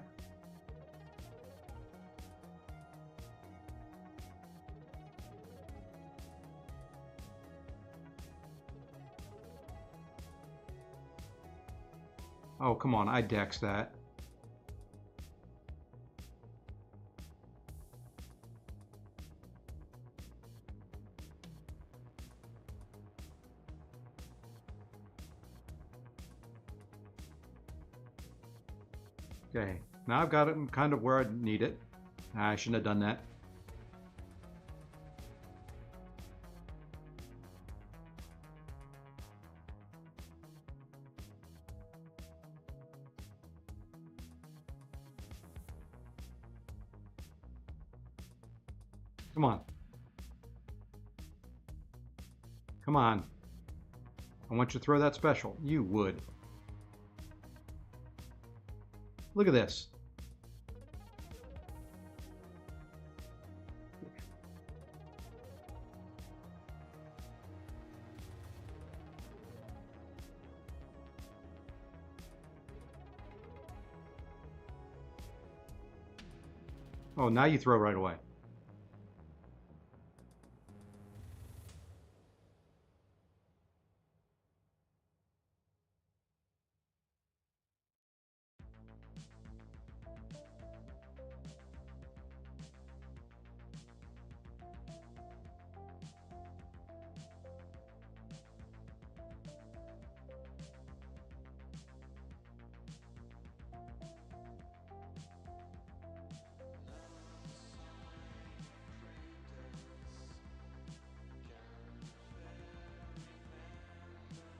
Oh, come on, I dex that. Okay, now I've got it kind of where I need it. I shouldn't have done that. Come on. Come on. I want you to throw that special. You would. Look at this. Oh, now you throw right away.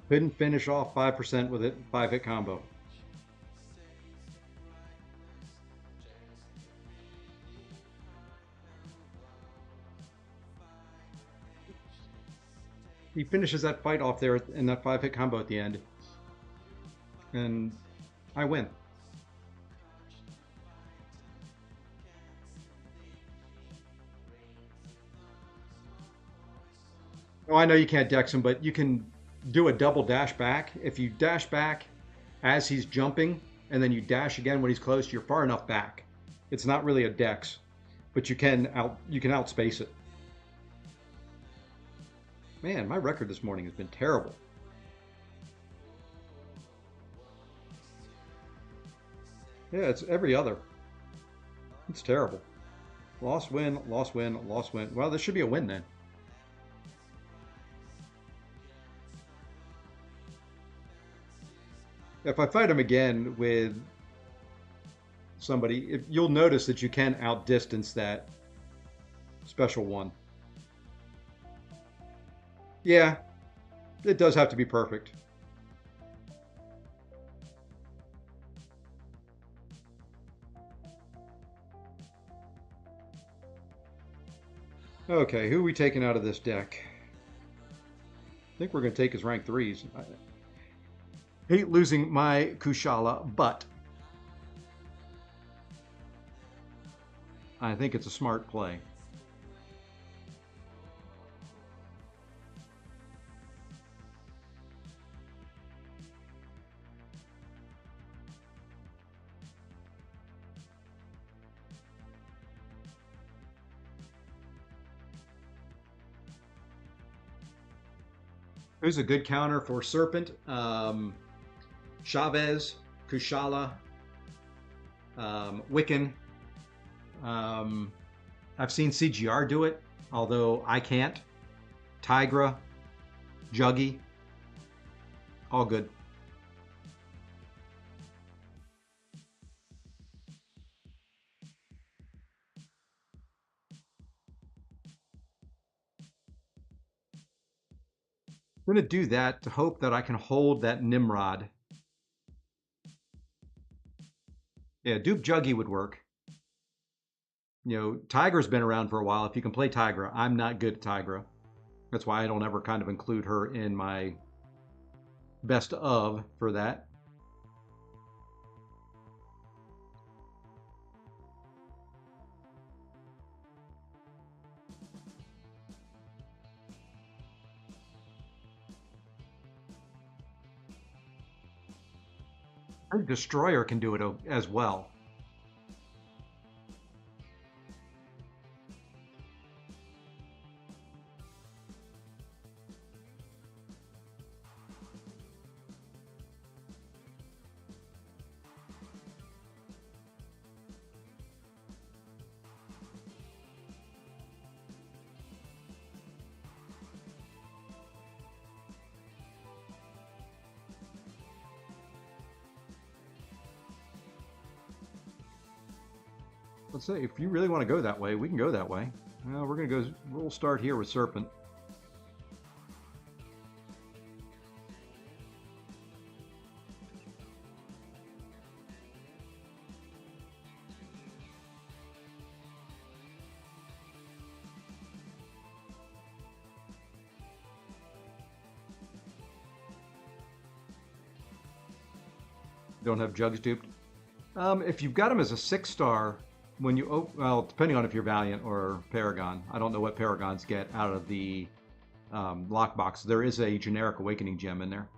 Couldn't finish off 5% with it, 5-hit combo. He finishes that fight off there in that 5-hit combo at the end. And I win. Oh, I know you can't dex him, but you can do a double dash back. If you dash back as he's jumping, and then you dash again when he's close, you're far enough back. It's not really a dex, but you can outspace it. Man, my record this morning has been terrible. Yeah, it's every other. It's terrible. Lost, win, lost, win, lost, win. Well, this should be a win then. If I fight him again with somebody, you'll notice that you can outdistance that special one. Yeah, it does have to be perfect. Okay, who are we taking out of this deck? I think we're going to take his rank 3s. I hate losing my Kushala, but I think it's a smart play. Who's a good counter for Serpent? Chavez, Kushala, Wiccan. I've seen CGR do it, although I can't. Tigra, Juggy, all good. I'm going to do that to hope that I can hold that Nimrod. Yeah, Dupe Juggy would work. You know, Tiger's been around for a while. If you can play Tigra, I'm not good at Tigra. That's why I don't ever kind of include her in my best of for that. Her Destroyer can do it as well. Let's say if you really want to go that way, we can go that way. Well, we're gonna go. We'll start here with Serpent. Don't have Jugs duped. If you've got him as a 6-star, when you well, depending on if you're Valiant or Paragon, I don't know what Paragons get out of the lockbox. There is a generic Awakening gem in there.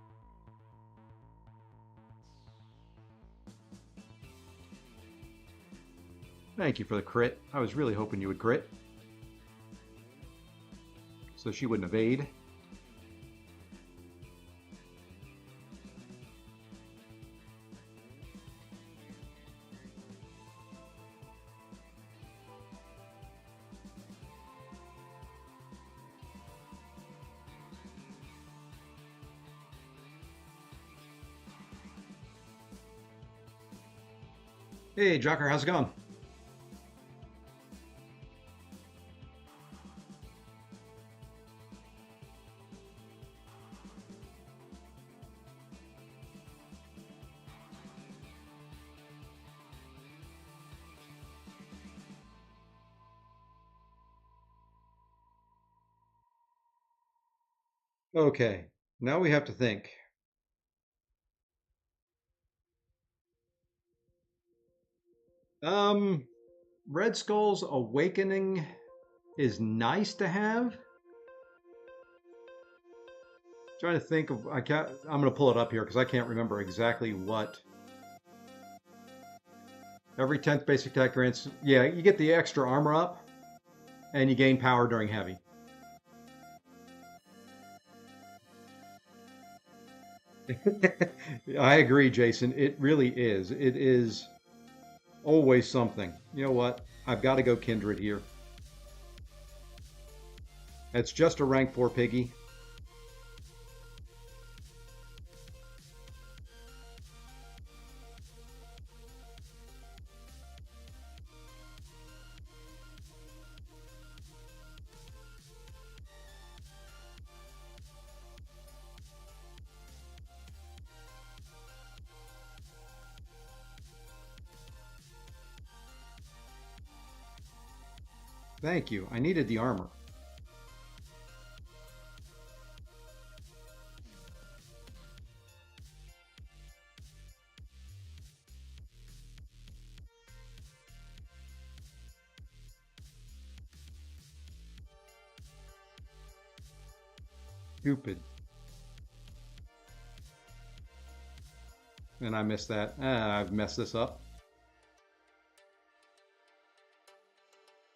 Thank you for the crit. I was really hoping you would crit, so she wouldn't evade. Hey, Jocker, how's it going? Okay, now we have to think. Um, Red Skull's Awakening is nice to have. Trying to think of, I can't, I'm going to pull it up here because I can't remember exactly what. Every 10th basic attack grants, yeah, you get the extra armor up and you gain power during heavy. I agree, Jason. It really is. It is always something. You know what? I've got to go Kindred here. It's just a rank 4 piggy. Thank you. I needed the armor. Stupid. And I missed that. I've messed this up.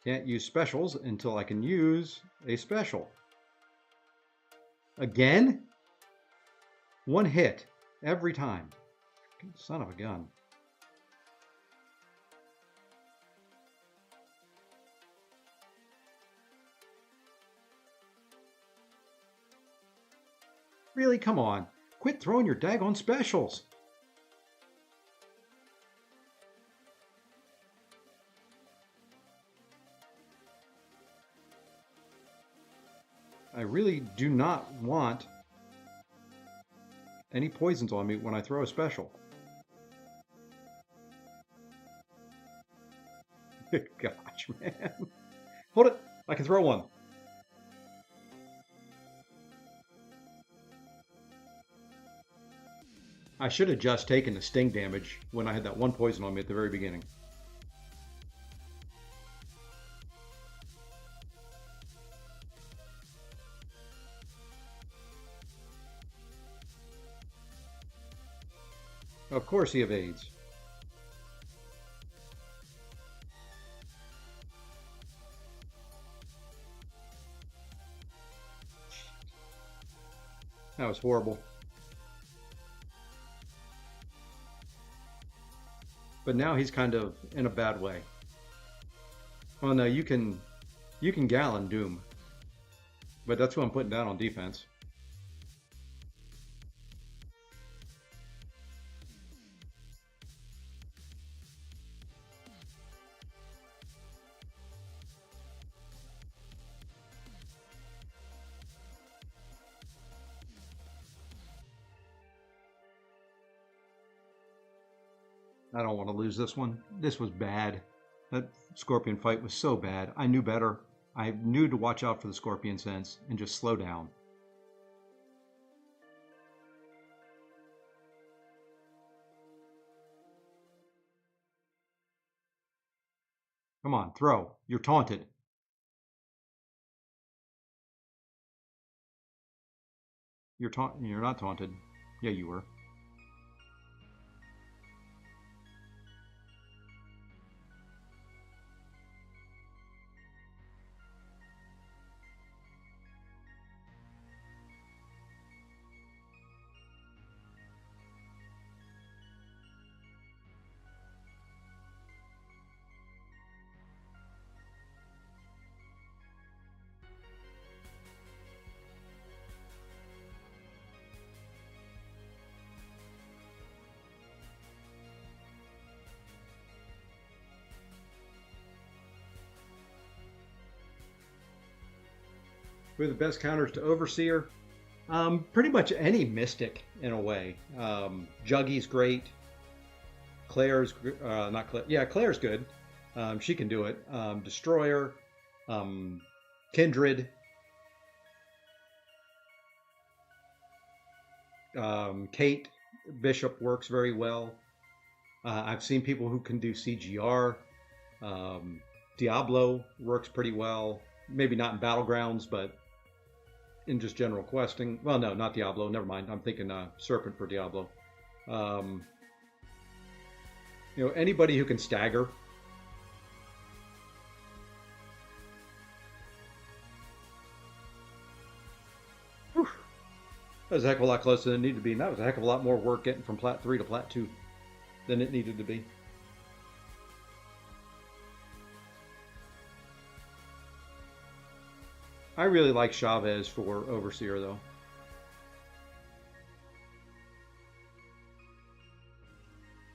Can't use specials until I can use a special. Again? One hit every time. Son of a gun. Really? Come on. Quit throwing your daggone specials. I really do not want any poisons on me when I throw a special. Gosh, man. Hold it. I can throw one. I should have just taken the sting damage when I had that one poison on me at the very beginning. Of course he evades. That was horrible. But now he's kind of in a bad way. Oh no, you can Gallon Doom. But that's what I'm putting down on defense. I don't want to lose this one. This was bad. That scorpion fight was so bad. I knew better. I knew to watch out for the scorpion sense and just slow down. Come on, throw. You're taunted. You're not taunted. Yeah, you were. Who are the best counters to Overseer? Pretty much any Mystic in a way. Juggy's great. Claire's not Claire. Yeah, Claire's good. She can do it. Destroyer, Kindred, Kate Bishop works very well. I've seen people who can do CGR. Diablo works pretty well. Maybe not in Battlegrounds, but in just general questing. Well, no, not Diablo. Never mind. I'm thinking Serpent for Diablo. Anybody who can stagger. Whew. That was a heck of a lot closer than it needed to be. And that was a heck of a lot more work getting from Plat 3 to Plat 2 than it needed to be. I really like Chavez for Overseer, though.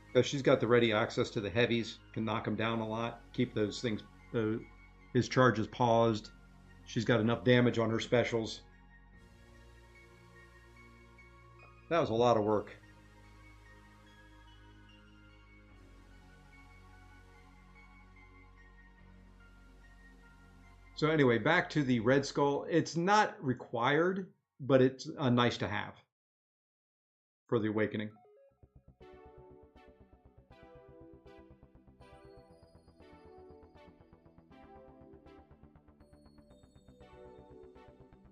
Because she's got the ready access to the heavies, can knock them down a lot, keep those things, his charges paused. She's got enough damage on her specials. That was a lot of work. So anyway, back to the Red Skull. It's not required, but it's nice to have for the Awakening.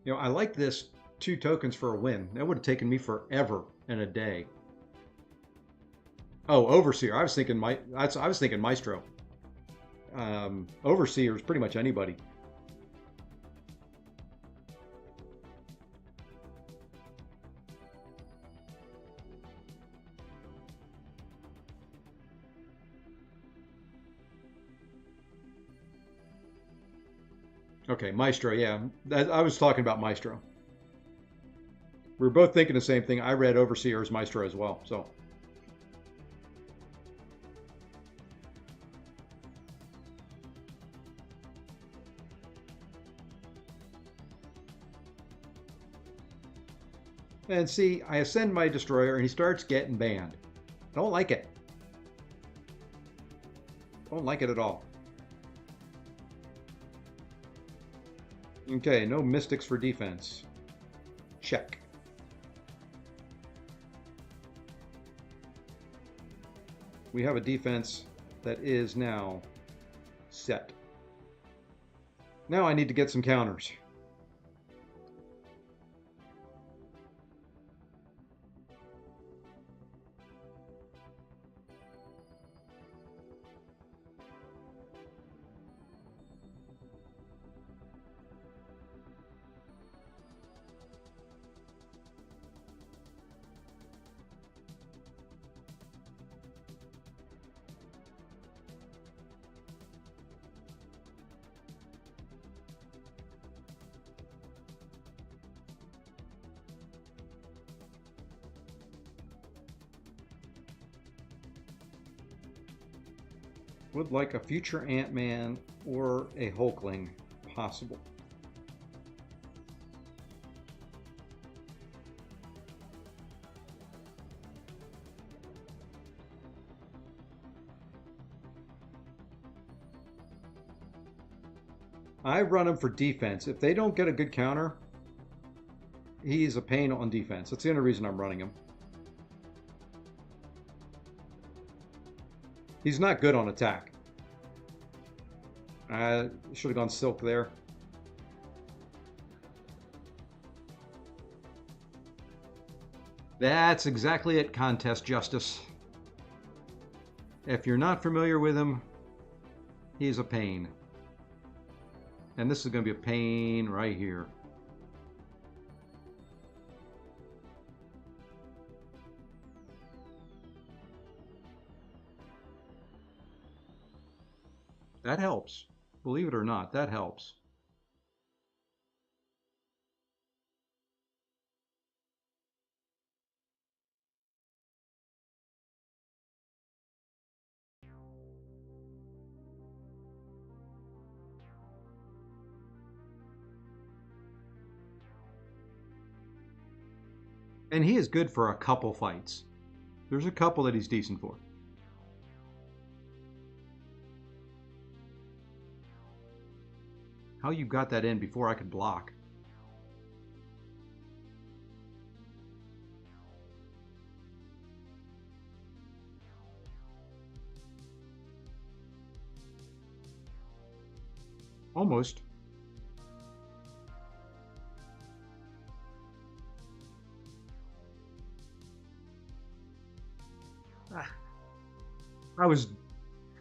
I like this 2 tokens for a win. That would have taken me forever and a day. Oh, Overseer. I was thinking Maestro. Overseer is pretty much anybody. Okay, Maestro, yeah. I was talking about Maestro. We were both thinking the same thing. I read Overseer as Maestro as well, so. And see, I ascend my destroyer and he starts getting banned. Don't like it. Don't like it at all. Okay, no mystics for defense. Check. We have a defense that is now set. Now I need to get some counters. Would like a future Ant-Man or a Hulkling possible. I run him for defense. If they don't get a good counter, he's a pain on defense. That's the only reason I'm running him. He's not good on attack. I should have gone Silk there. That's exactly it, Contest Justice. If you're not familiar with him, he's a pain. And this is going to be a pain right here. That helps. Believe it or not, that helps. And he is good for a couple fights. There's a couple that he's decent for. How you got that in before I could block? Almost.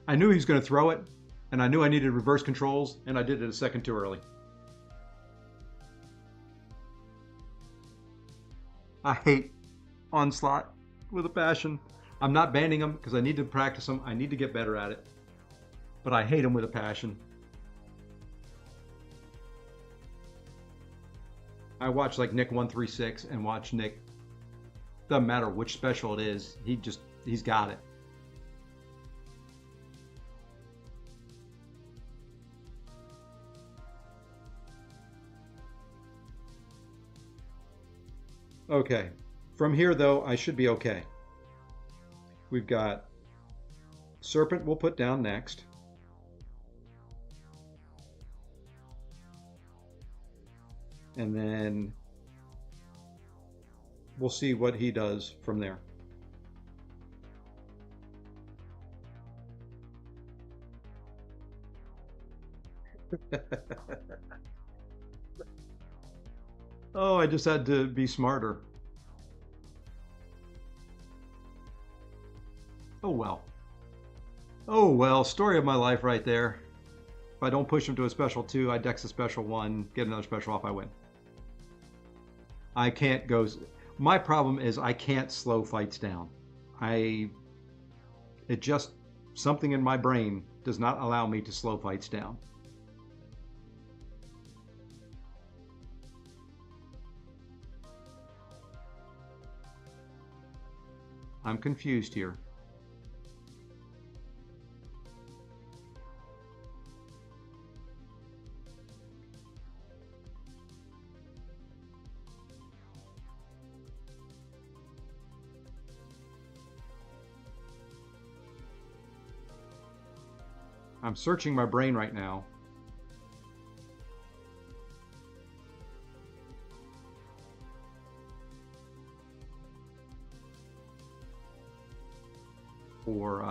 I knew he was going to throw it, and I knew I needed reverse controls, and I did it a second too early. I hate Onslaught with a passion. I'm not banning him because I need to practice him. I need to get better at it. But I hate him with a passion. I watch like Nick 136 and watch Nick. Doesn't matter which special it is. He's got it. Okay, from here though, I should be okay. We've got Serpent we'll put down next. And then we'll see what he does from there. Oh, I just had to be smarter. Oh well. Oh well, story of my life right there. If I don't push him to a special 2, I dex a special 1, get another special off, I win. I can't go... My problem is I can't slow fights down. It just... Something in my brain does not allow me to slow fights down. I'm confused here. I'm searching my brain right now. For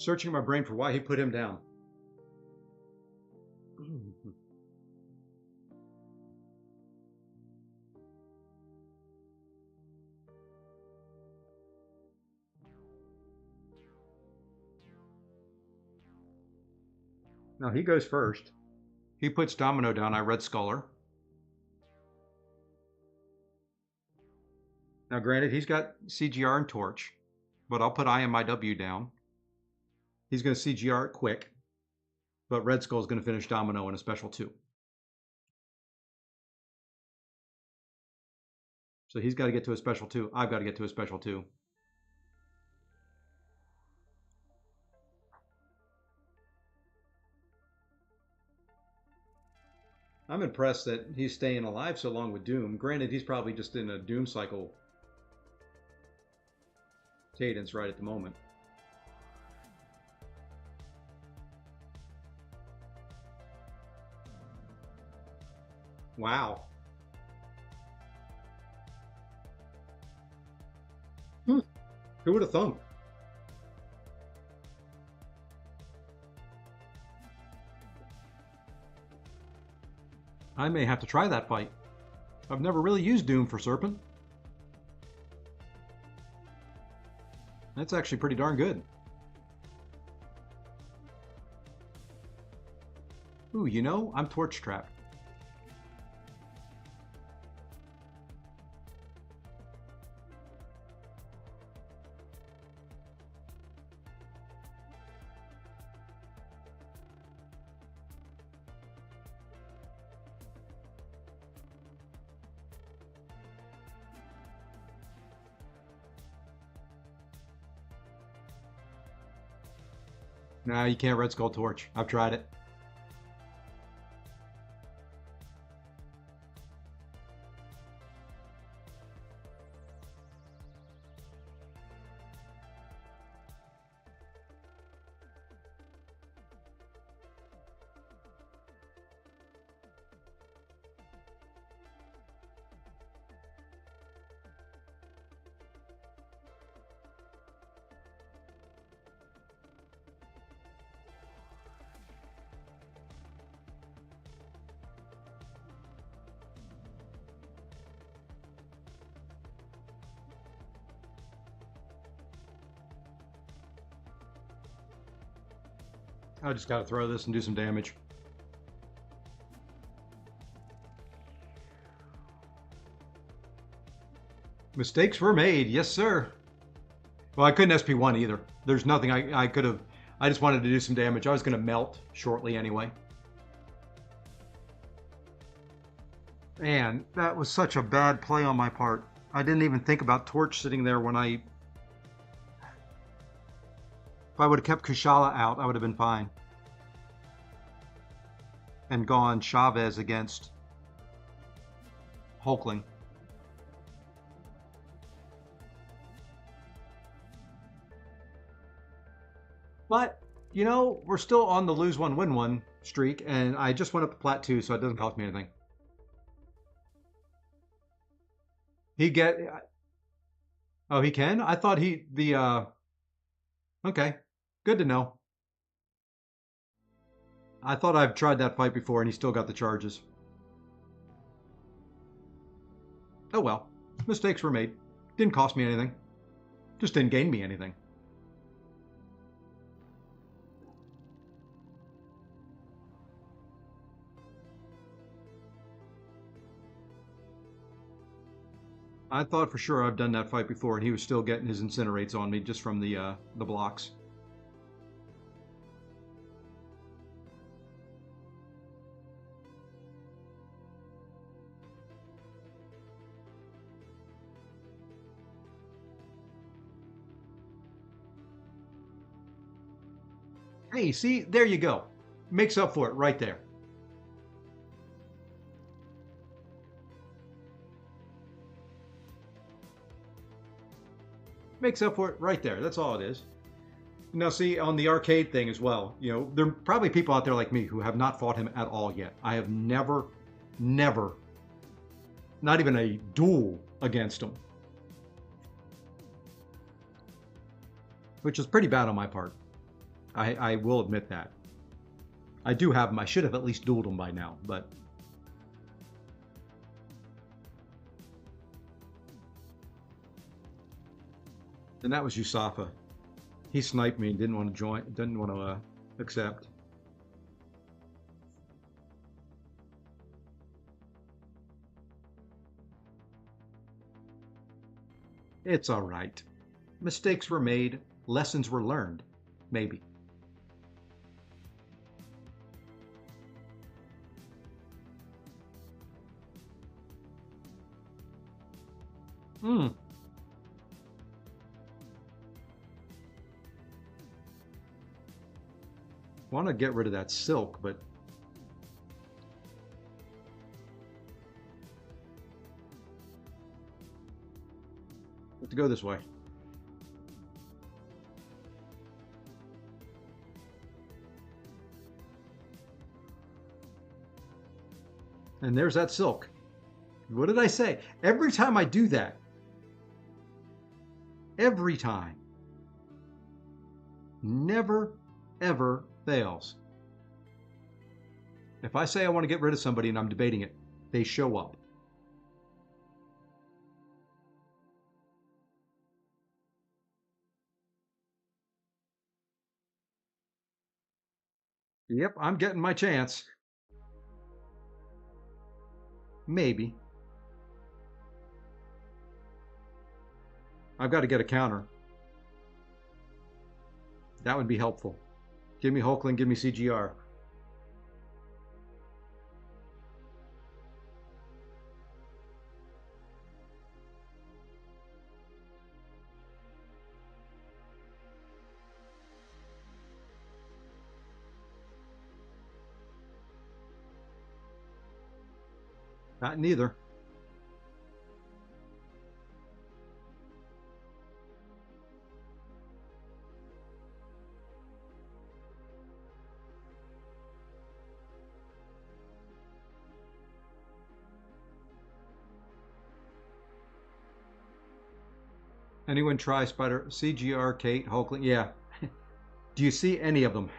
searching my brain for why he put him down. No, he goes first. He puts Domino down. I Red Sculler. Now, granted, he's got CGR and Torch, but I'll put IMIW down. He's going to CGR it quick, but Red Skull's going to finish Domino in a special 2. So he's got to get to a special 2. I've got to get to a special 2. I'm impressed that he's staying alive so long with Doom. Granted, he's probably just in a Doom cycle cadence right at the moment. Wow. Who would have thunk? I may have to try that fight. I've never really used Doom for Serpent. That's actually pretty darn good. Ooh, you know, I'm Torch Trapped. Nah, you can't Red Skull Torch. I've tried it. I just gotta throw this and do some damage. Mistakes were made, yes sir. Well, I couldn't SP1 either. There's nothing I could have. I just wanted to do some damage. I was gonna melt shortly anyway. Man, that was such a bad play on my part. I didn't even think about Torch sitting there when I... If I would have kept Kushala out, I would have been fine. And gone Chavez against Hulkling. But, you know, we're still on the lose one, win one streak, and I just went up to Plat 2, so it doesn't cost me anything. He get... Oh, he can? I thought Okay, good to know. I thought I've tried that fight before and he still got the charges. Oh well, mistakes were made. Didn't cost me anything. Just didn't gain me anything. I thought for sure I've done that fight before and he was still getting his incinerates on me just from the blocks. Hey, see, there you go. Makes up for it right there. Makes up for it right there. That's all it is. Now, see, on the arcade thing as well, there are probably people out there like me who have not fought him at all yet. I have never, never, not even a duel against him, which is pretty bad on my part. I will admit that. I do have him. I should have at least dueled him by now, but. And that was Yusafa. He sniped me and didn't want to join, didn't want to accept. It's all right. Mistakes were made, lessons were learned, maybe. Hmm. Want to get rid of that silk, but have to go this way. And there's that silk. What did I say? Every time I do that, every time, never, ever fails. If I say I want to get rid of somebody and I'm debating it, they show up. Yep, I'm getting my chance. Maybe. I've got to get a counter. That would be helpful. Give me Hulkling, give me CGR. Not neither. Anyone try Spider CGR, Kate, Hulkling? Yeah. Do you see any of them?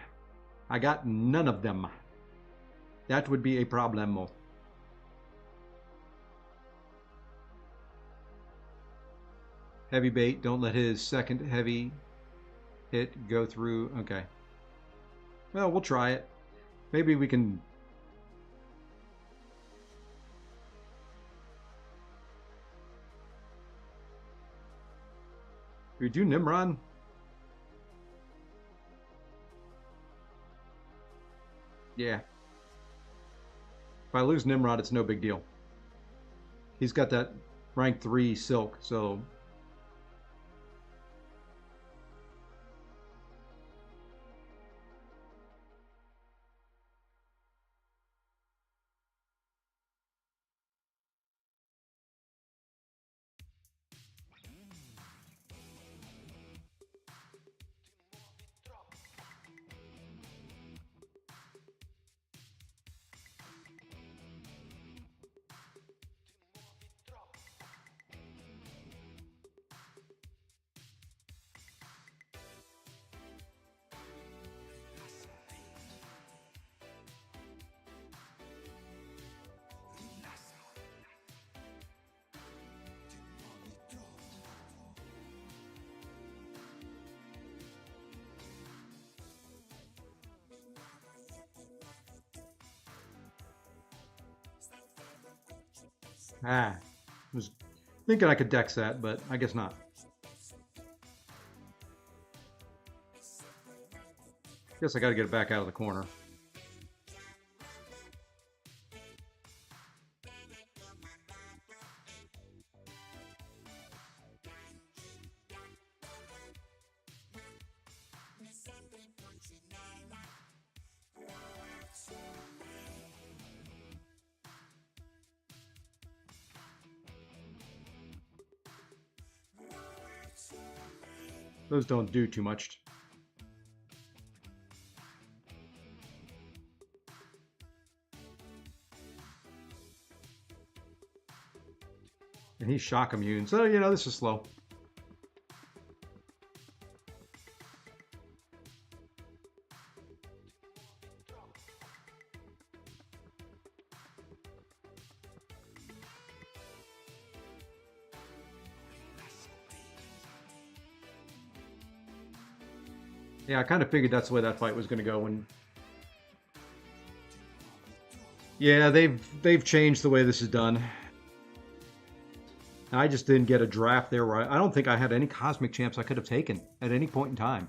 I got none of them. That would be a problemo. Heavy bait, don't let his second heavy hit go through. Okay. Well, we'll try it. Maybe we can. We do Nimrod? Yeah. If I lose Nimrod, it's no big deal. He's got that rank 3 silk, so. I was thinking I could dex that, but I guess not. Guess I got to get it back out of the corner. Those don't do too much. And he's shock immune, so you know this is slow. Yeah, I kind of figured that's the way that fight was going to go. When yeah, they've changed the way this is done. I just didn't get a draft there where I don't think I had any cosmic champs I could have taken at any point in time.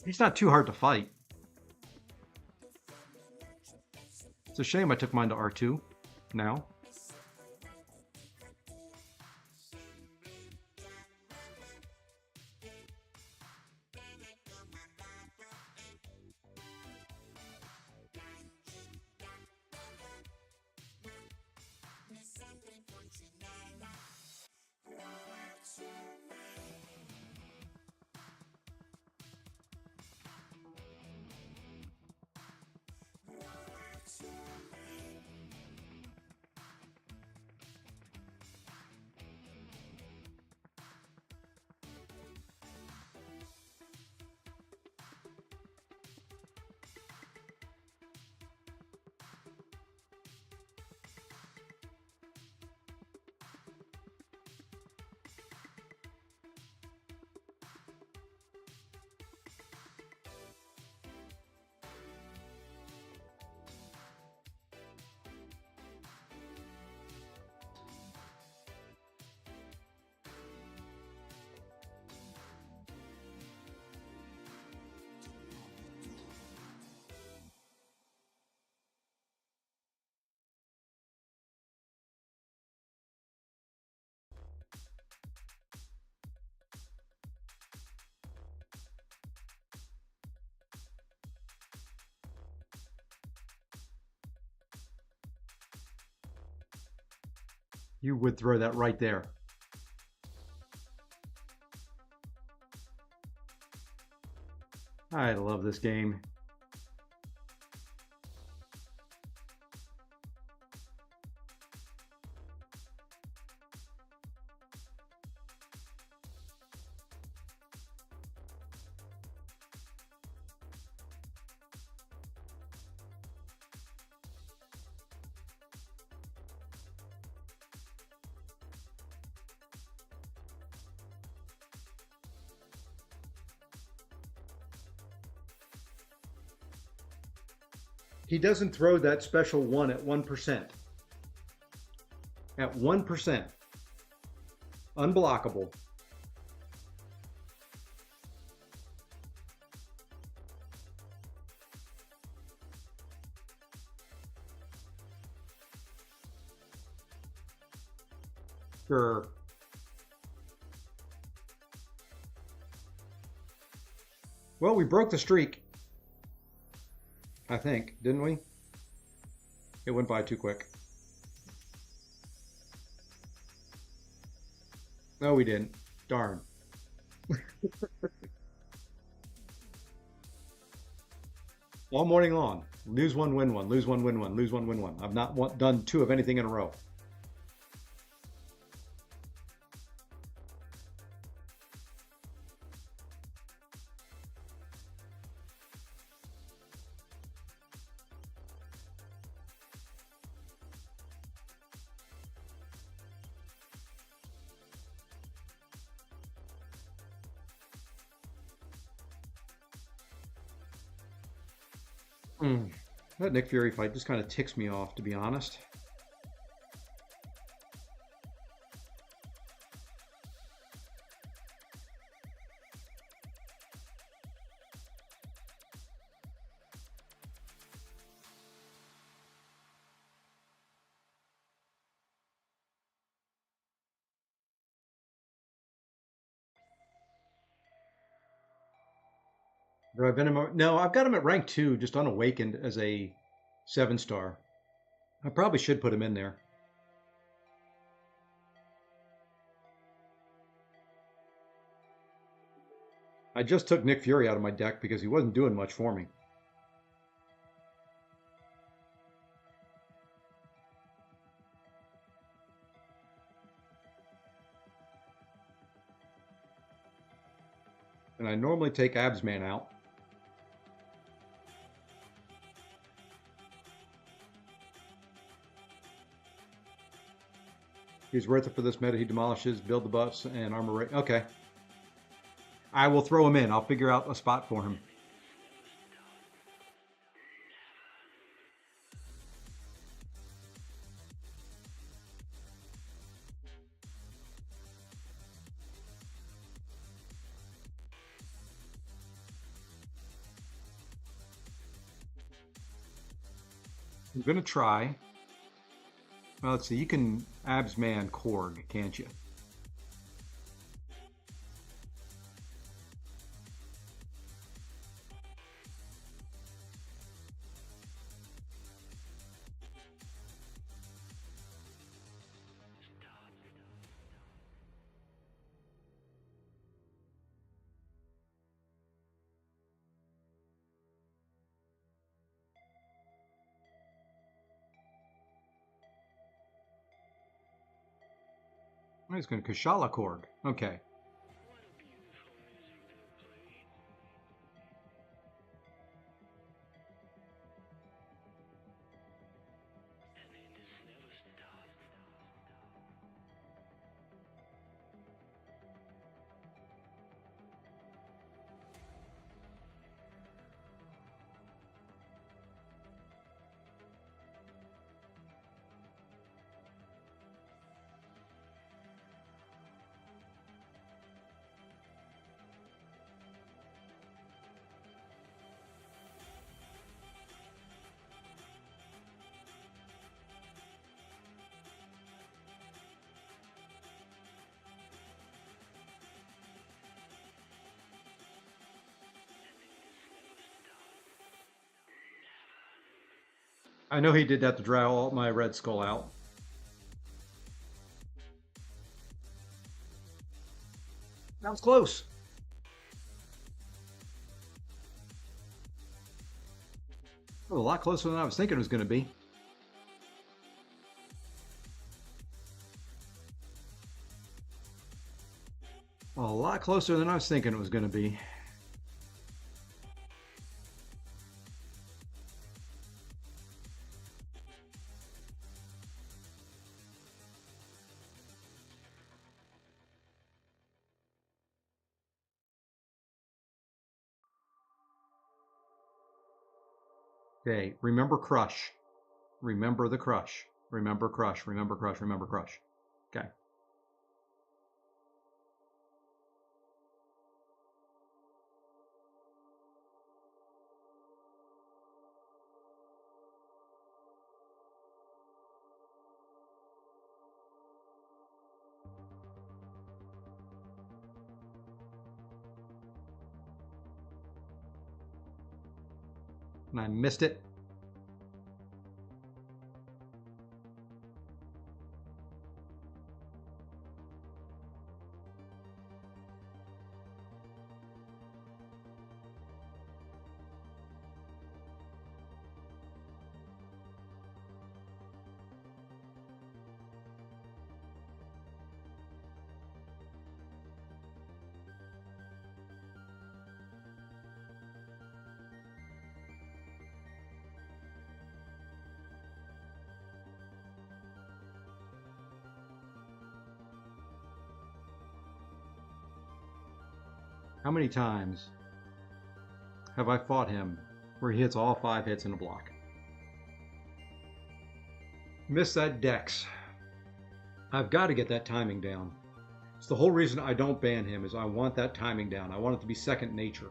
He's not too hard to fight. It's a shame I took mine to R2 now. You would throw that right there. I love this game. He doesn't throw that special one at 1%. At 1%. Unblockable. Sure. Well, we broke the streak. I think, didn't we? It went by too quick. No, we didn't. Darn. All morning long. Lose one, win one. Lose one, win one. Lose one, win one. I've not done two of anything in a row. That Nick Fury fight just kind of ticks me off, to be honest. Do I have him? No, I've got him at rank 2, just unawakened as a 7-star. I probably should put him in there. I just took Nick Fury out of my deck because he wasn't doing much for me. And I normally take Absman out. He's worth it for this meta. He demolishes, build the buffs, and armor rate. Okay. I will throw him in. I'll figure out a spot for him. I'm going to try. Well, let's see. You can Absman Korg, can't you? He's going to Kushala Korg. Okay. I know he did that to draw all my Red Skull out. That was close. Oh, a lot closer than I was thinking it was going to be. A lot closer than I was thinking it was going to be. Okay, remember crush. Remember the crush. Remember crush. Remember crush. Remember crush. Okay. And I missed it. How many times have I fought him where he hits all 5 hits in a block? Miss that Dex. I've got to get that timing down. It's the whole reason I don't ban him is I want that timing down. I want it to be second nature.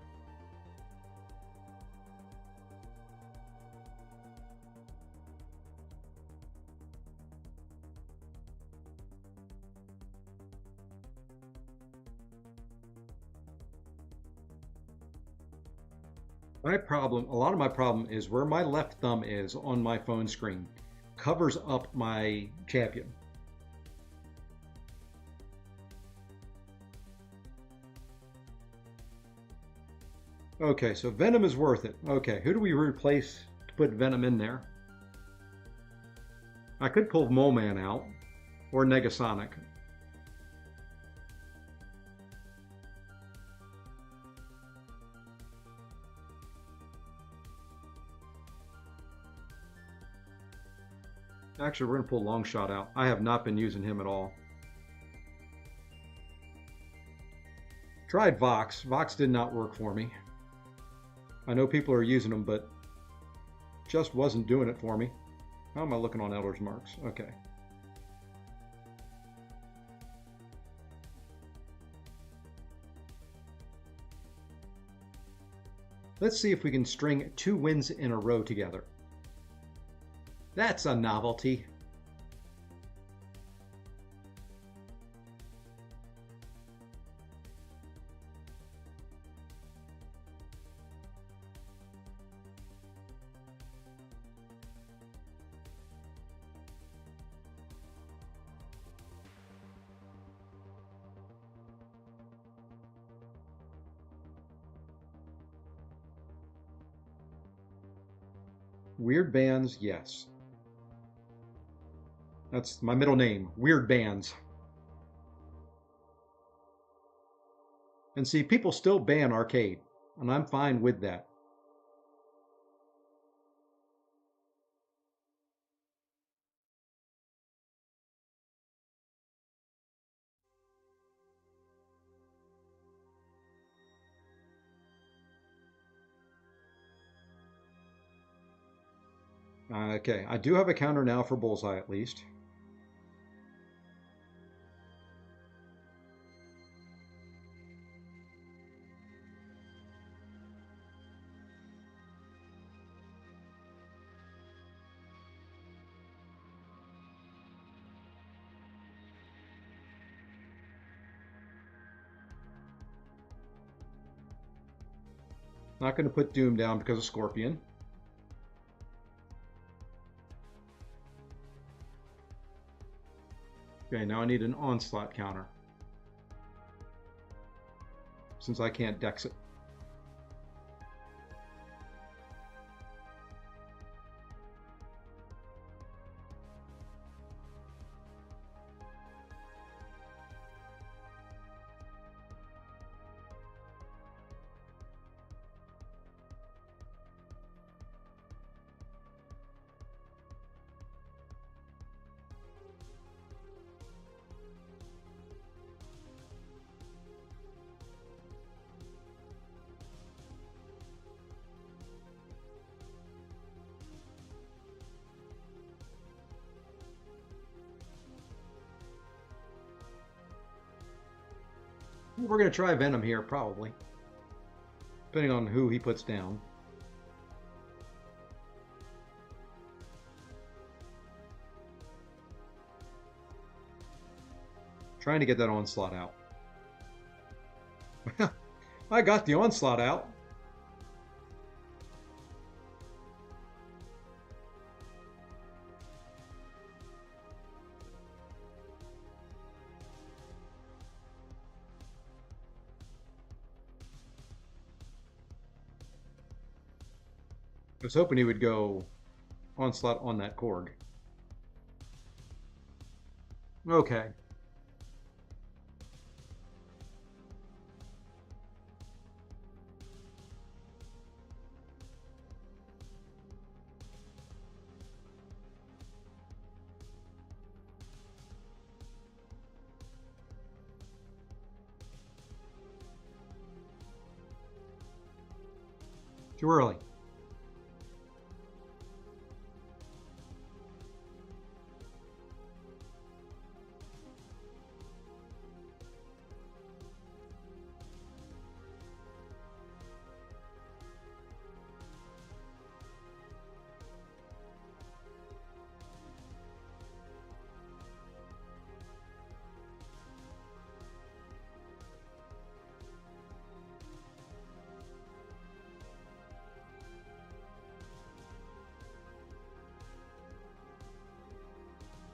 My problem, a lot of my problem is where my left thumb is on my phone screen covers up my champion. Okay, so Venom is worth it. Okay, who do we replace to put Venom in there? I could pull Mole Man out or Negasonic. Actually, we're going to pull Longshot out. I have not been using him at all. Tried Vox. Vox did not work for me. I know people are using them, but just wasn't doing it for me. How am I looking on Elder's Marks? Okay. Let's see if we can string 2 wins in a row together. That's a novelty. Weird Bands, yes. That's my middle name, Weird Bands. And see, people still ban arcade, and I'm fine with that. Okay, I do have a counter now for Bullseye at least. Not going to put Doom down because of Scorpion. Okay, now I need an Onslaught counter, since I can't dex it. We're going to try Venom here, probably. Depending on who he puts down. Trying to get that Onslaught out. I got the Onslaught out. I was hoping he would go Onslaught on that Korg. Okay. Too early.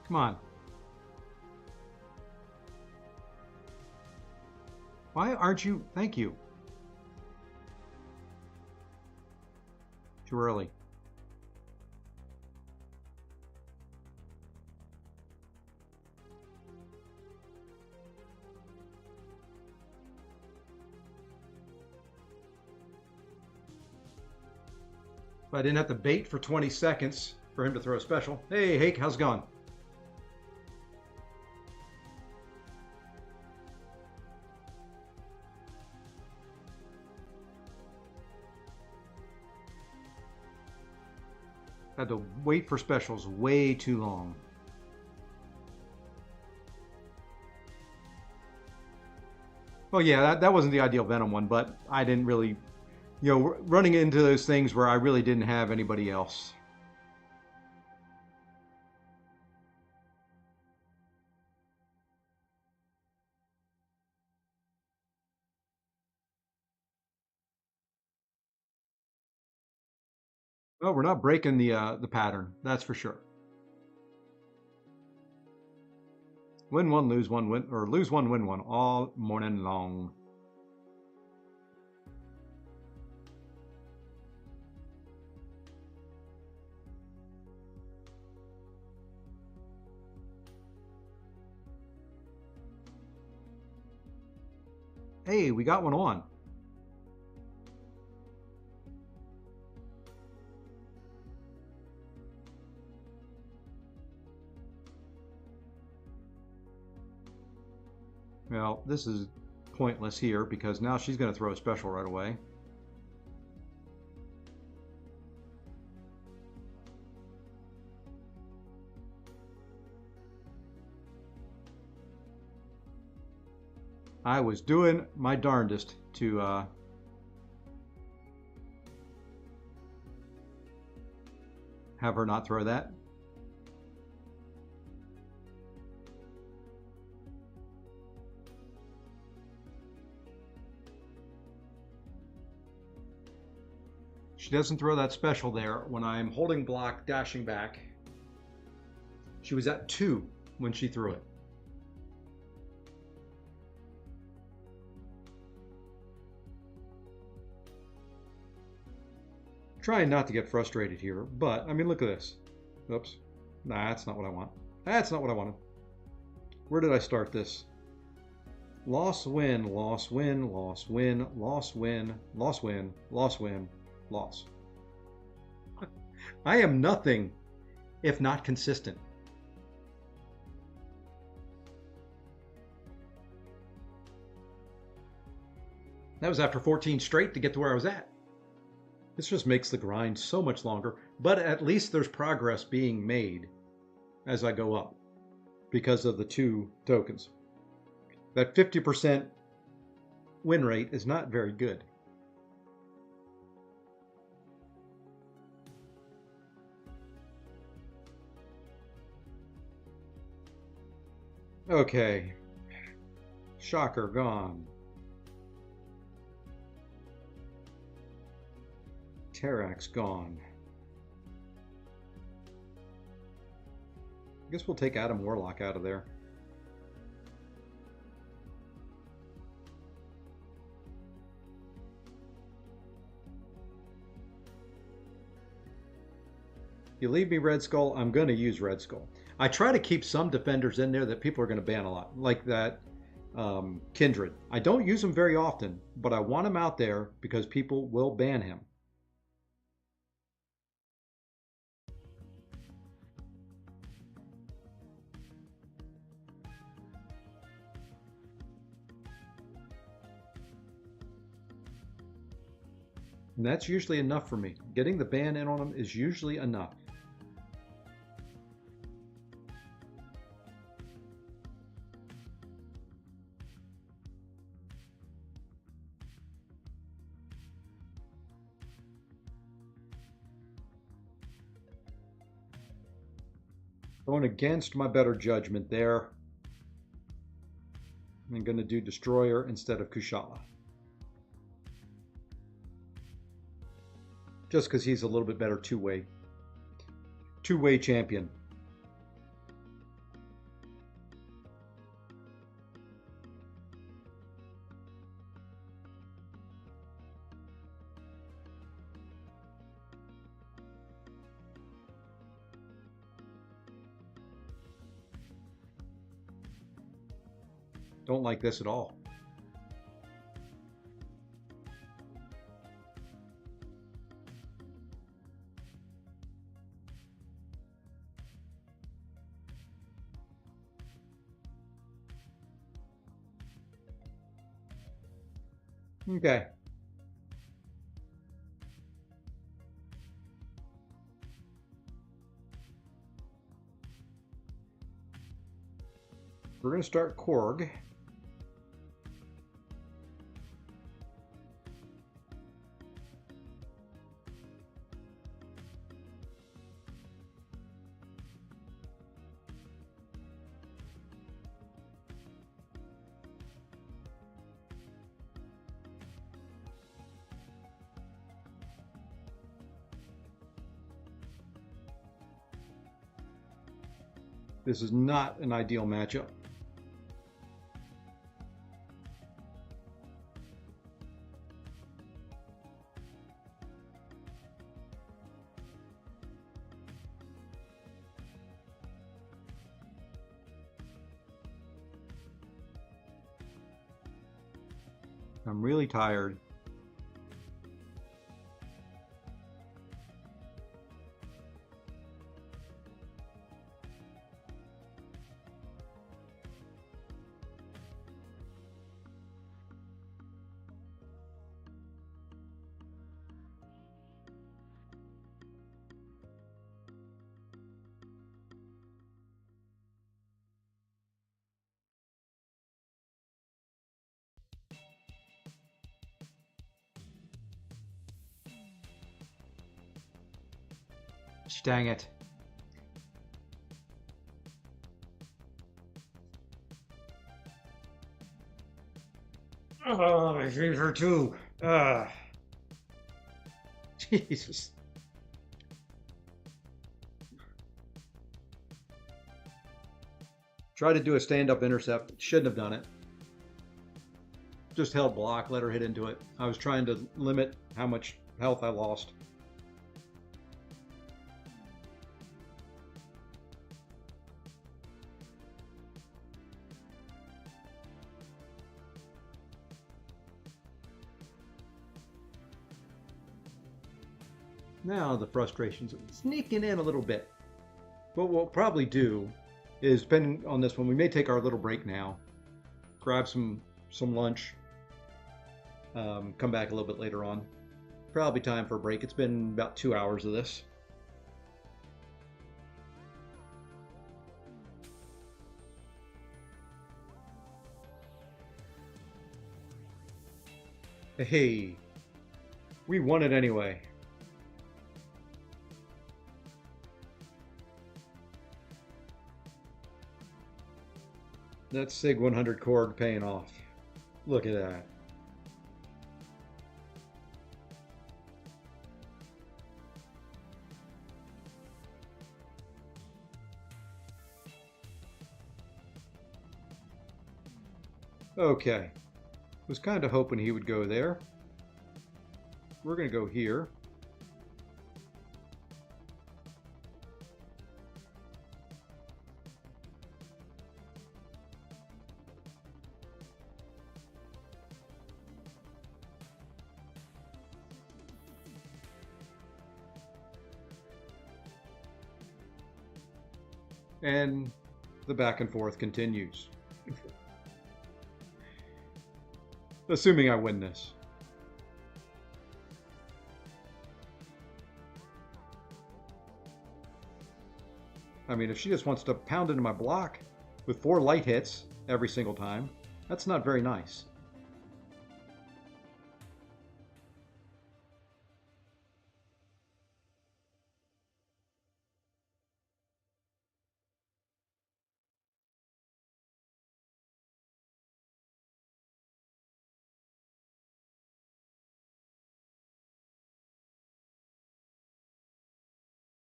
Come on. Why aren't you? Thank you. Too early. If I didn't have to bait for 20 seconds for him to throw a special. Hey, Hake, how's it going? Had to wait for specials way too long. Well, yeah, that wasn't the ideal Venom one, but I didn't really, running into those things where I really didn't have anybody else. Well, we're not breaking the pattern, that's for sure. Win one, lose one, win or lose one, win one all morning long. Hey, we got one on. Well, this is pointless here because now she's going to throw a special right away. I was doing my darndest to have her not throw that. She doesn't throw that special there when I'm holding block, dashing back. She was at 2 when she threw it. Trying not to get frustrated here, but I mean, look at this. Oops. Nah, that's not what I want. That's not what I wanted. Where did I start this? Loss, win, loss, win, loss, win, loss, win, loss, win, loss, win, loss. I am nothing if not consistent. That was after 14 straight to get to where I was at. This just makes the grind so much longer, but at least there's progress being made as I go up because of the 2 tokens. That 50% win rate is not very good. Okay. Shocker gone. Terrax gone. I guess we'll take Adam Warlock out of there. You leave me Red Skull, I'm going to use Red Skull. I try to keep some defenders in there that people are going to ban a lot, like that Kindred. I don't use him very often, but I want him out there because people will ban him. And that's usually enough for me. Getting the ban in on him is usually enough. Going against my better judgment there. I'm going to do Destroyer instead of Kushala. Just because he's a little bit better two-way champion. Don't like this at all. Okay. We're going to start Korg. This is not an ideal matchup. I'm really tired. Dang it. Oh, I hate her too. Jesus. Try to do a stand-up intercept. Shouldn't have done it. Just held block, let her hit into it. I was trying to limit how much health I lost. Now the frustration's sneaking in a little bit. What we'll probably do is, depending on this one, we may take our little break now, grab some lunch, come back a little bit later on. Probably time for a break. It's been about 2 hours of this. Hey, we won it anyway. That SIG 100 Korg paying off. Look at that. Okay. Was kind of hoping he would go there. We're going to go here. And the back and forth continues. Assuming I win this. I mean, if she just wants to pound into my block with 4 light hits every single time, that's not very nice.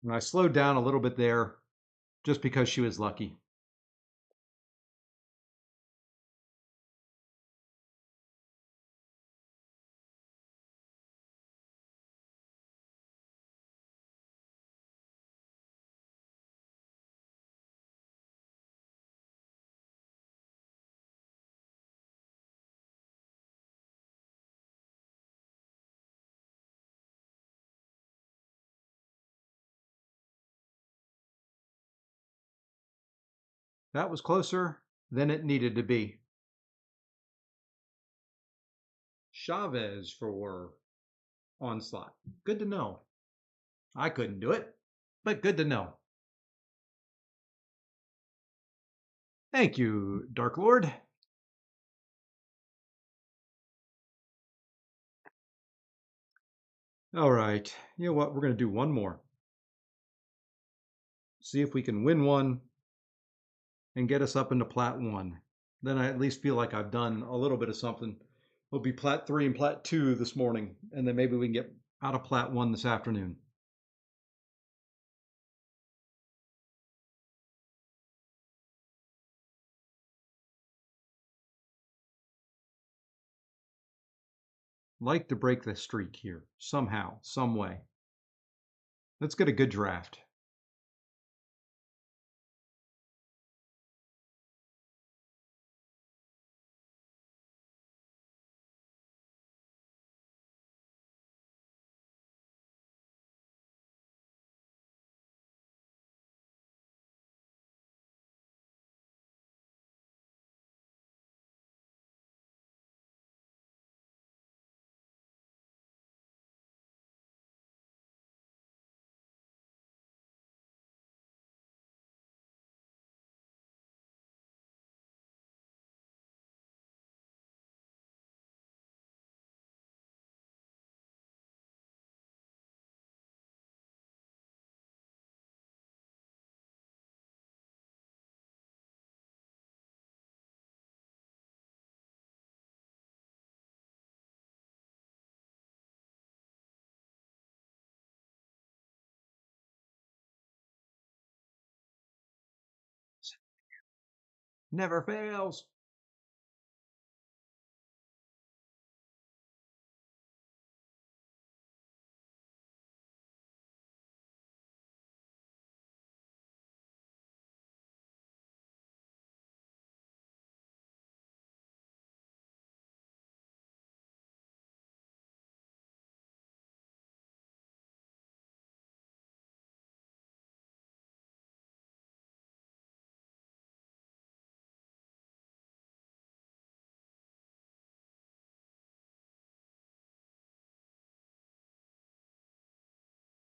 And I slowed down a little bit there just because she was lucky. That was closer than it needed to be. Chavez for Onslaught. Good to know. I couldn't do it, but good to know. Thank you, Dark Lord. All right, you know what? We're going to do one more. See if we can win one and get us up into Plat 1. Then I at least feel like I've done a little bit of something. We'll be Plat 3 and Plat 2 this morning, and then maybe we can get out of Plat 1 this afternoon. Like to break the streak here, somehow, some way. Let's get a good draft. Never fails.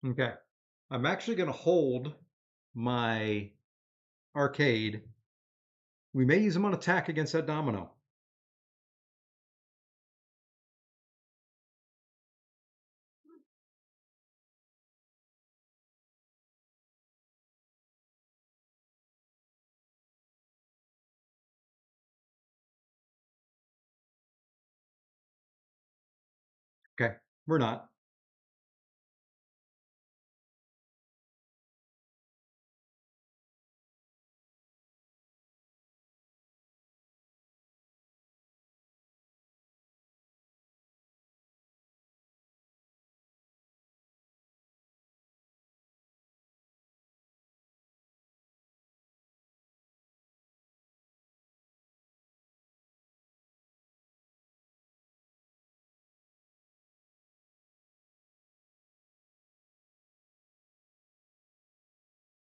Okay. I'm actually going to hold my arcade. We may use them on attack against that domino. Okay. We're not.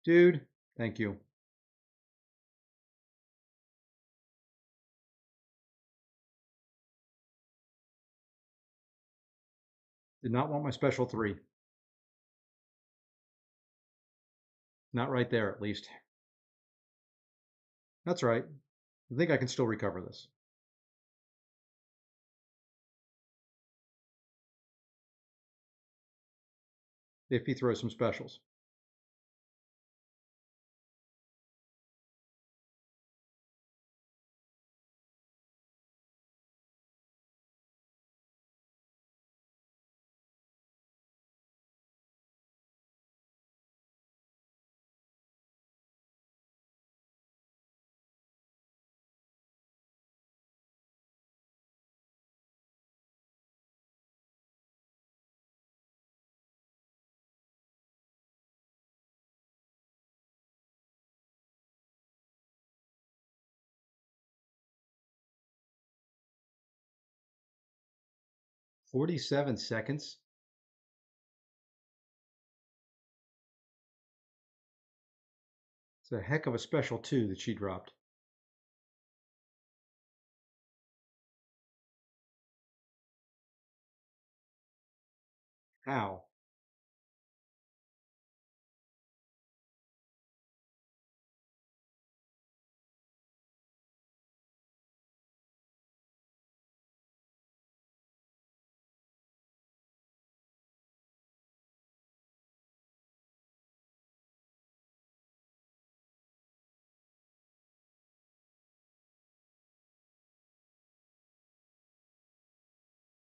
Dude, thank you. Did not want my special 3. Not right there, at least. That's right. I think I can still recover this. If he throws some specials. $47. It's a heck of a special 2 that she dropped. How?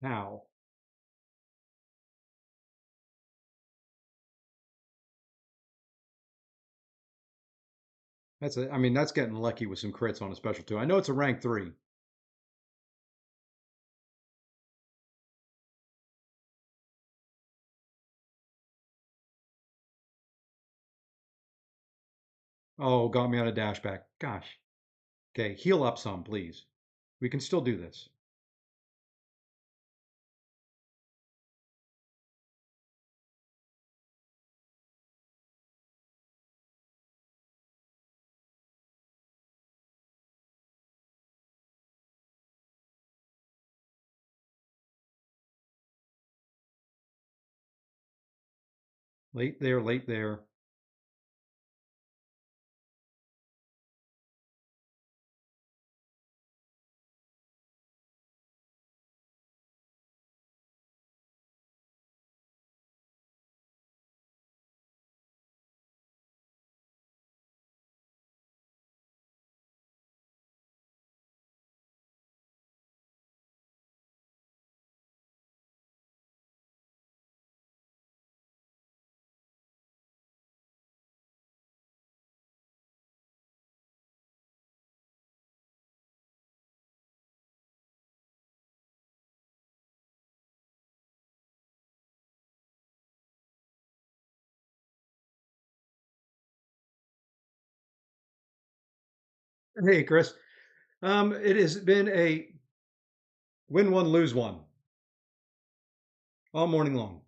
How? I mean, that's getting lucky with some crits on a special two. I know it's a rank 3. Oh, got me on a dashback. Gosh. Okay, heal up some, please. We can still do this. Late there, late there. Hey, Chris. It has been a win one, lose one all morning long.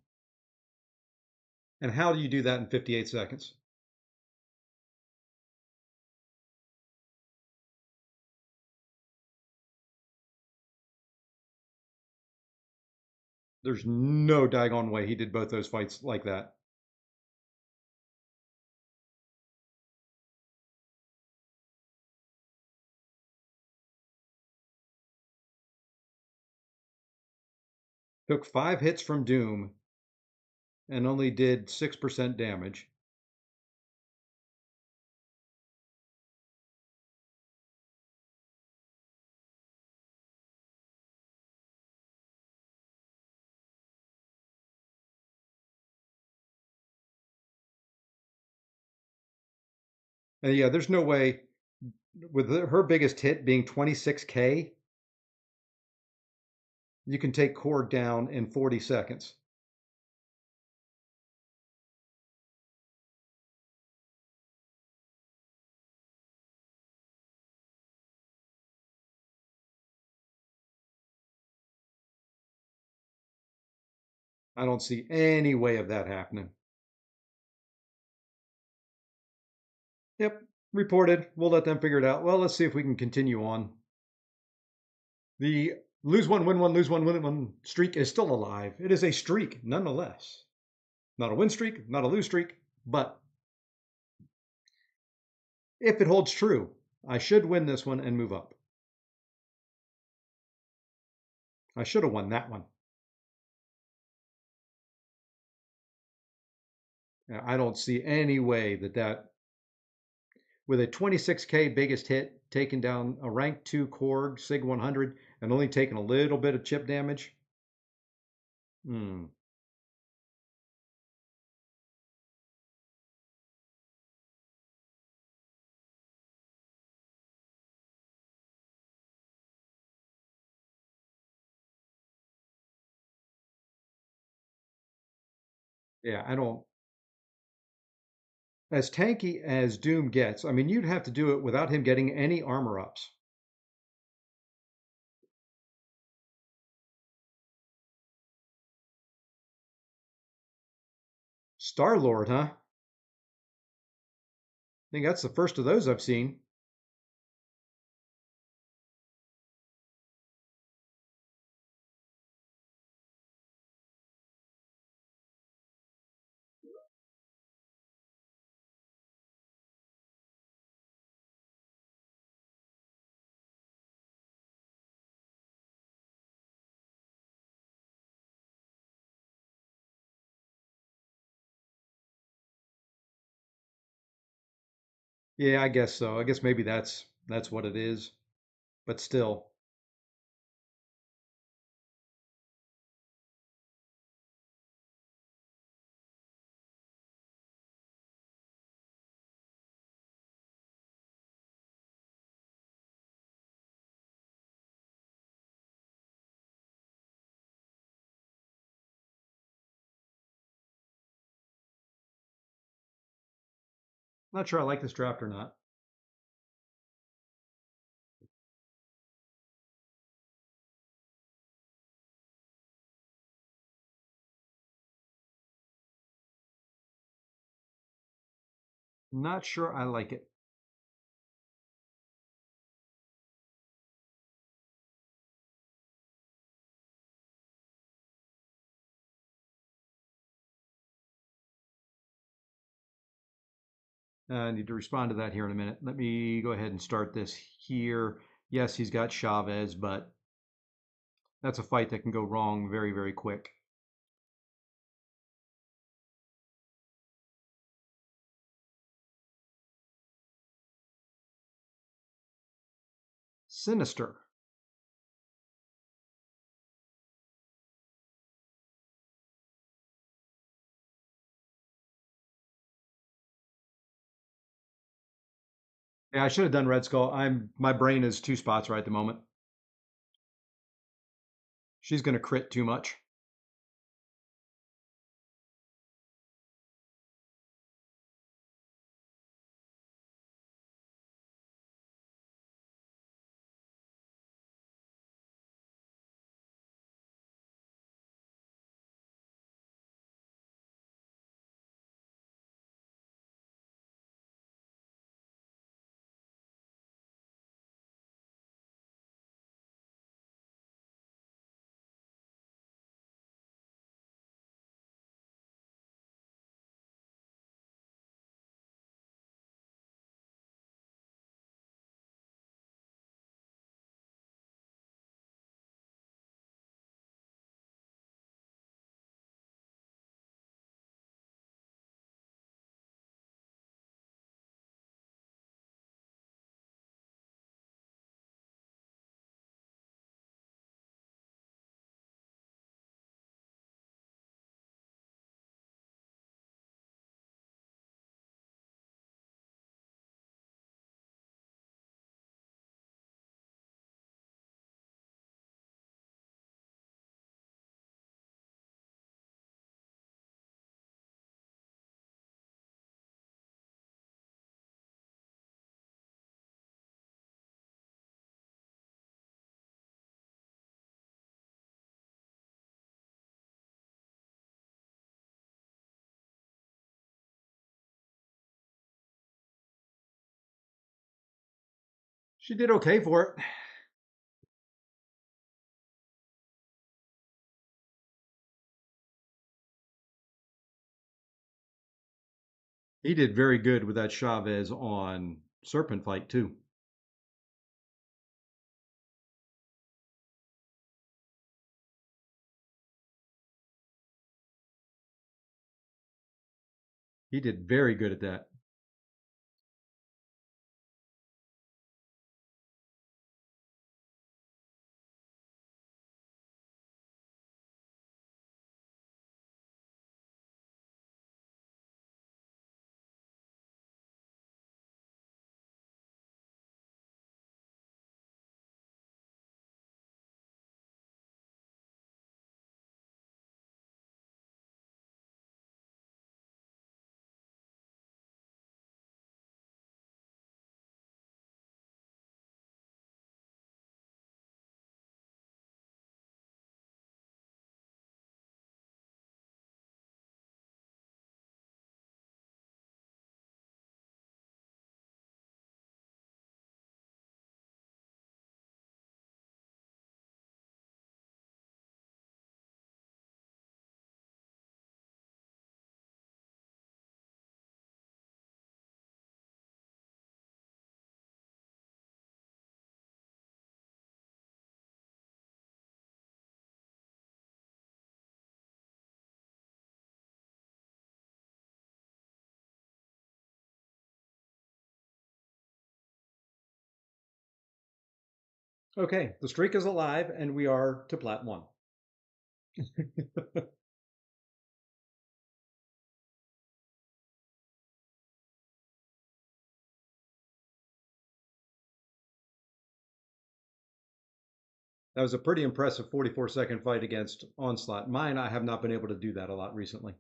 And how do you do that in 58 seconds? There's no daggone way he did both those fights like that. Took 5 hits from Doom and only did 6% damage. And yeah, there's no way with her biggest hit being 26K, you can take Korg down in 40 seconds. I don't see any way of that happening. Yep, reported. We'll let them figure it out. Well, let's see if we can continue on. The lose one, win one, lose one, win one streak is still alive. It is a streak, nonetheless. Not a win streak, not a lose streak, but if it holds true, I should win this one and move up. I should have won that one. I don't see any way that with a 26K biggest hit, taking down a rank 2 Korg, SIG 100, and only taking a little bit of chip damage. Hmm. Yeah, I don't. As tanky as Doom gets, I mean, you'd have to do it without him getting any armor ups. Star-Lord, huh? I think that's the first of those I've seen. Yeah, I guess so. I guess maybe that's what it is. But still, not sure I like this draft or not. Not sure I like it. I need to respond to that here in a minute. Let me go ahead and start this here. Yes, he's got Chavez, but that's a fight that can go wrong very, very quick. Sinister. Yeah, I should have done Red Skull. My brain is two spots right at the moment. She's going to crit too much. She did okay for it. He did very good with that Chavez on Serpent Fight, too. He did very good at that. Okay, the streak is alive and we are to Plat 1. That was a pretty impressive 44-second fight against Onslaught. Mine, I have not been able to do that a lot recently.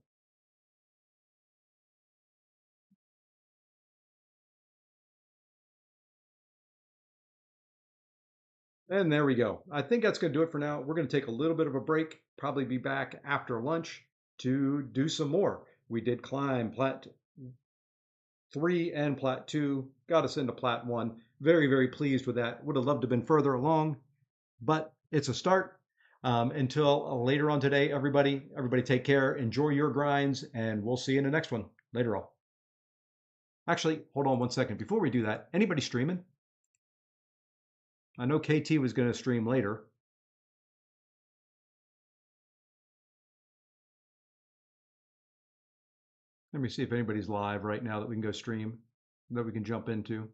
And there we go. I think that's going to do it for now. We're going to take a little bit of a break, probably be back after lunch to do some more. We did climb Plat 3 and Plat 2, got us into Plat 1. Very, very pleased with that. Would have loved to have been further along, but it's a start. Until later on today, everybody take care, enjoy your grinds, and we'll see you in the next one. Later on. Actually, hold on 1 second. Before we do that, anybody streaming? I know KT was going to stream later. Let me see if anybody's live right now that we can go stream, that we can jump into,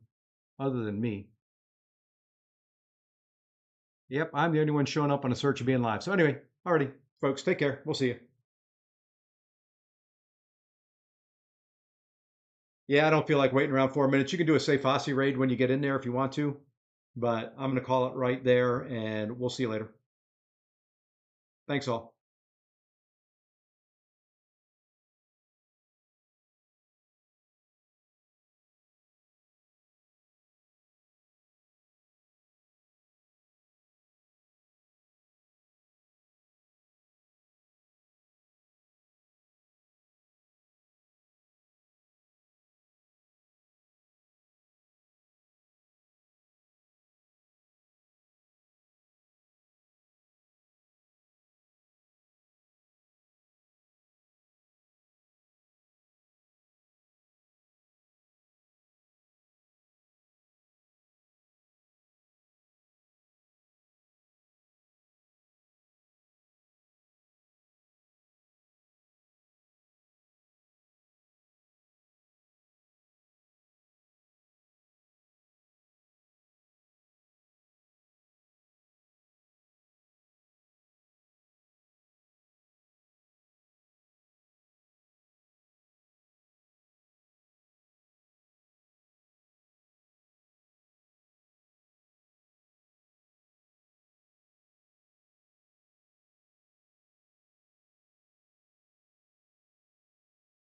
other than me. Yep, I'm the only one showing up on a search of being live. So anyway, alrighty, folks, take care. We'll see you. Yeah, I don't feel like waiting around 4 minutes. You can do a Safe Aussie raid when you get in there if you want to, but I'm going to call it right there, and we'll see you later. Thanks all.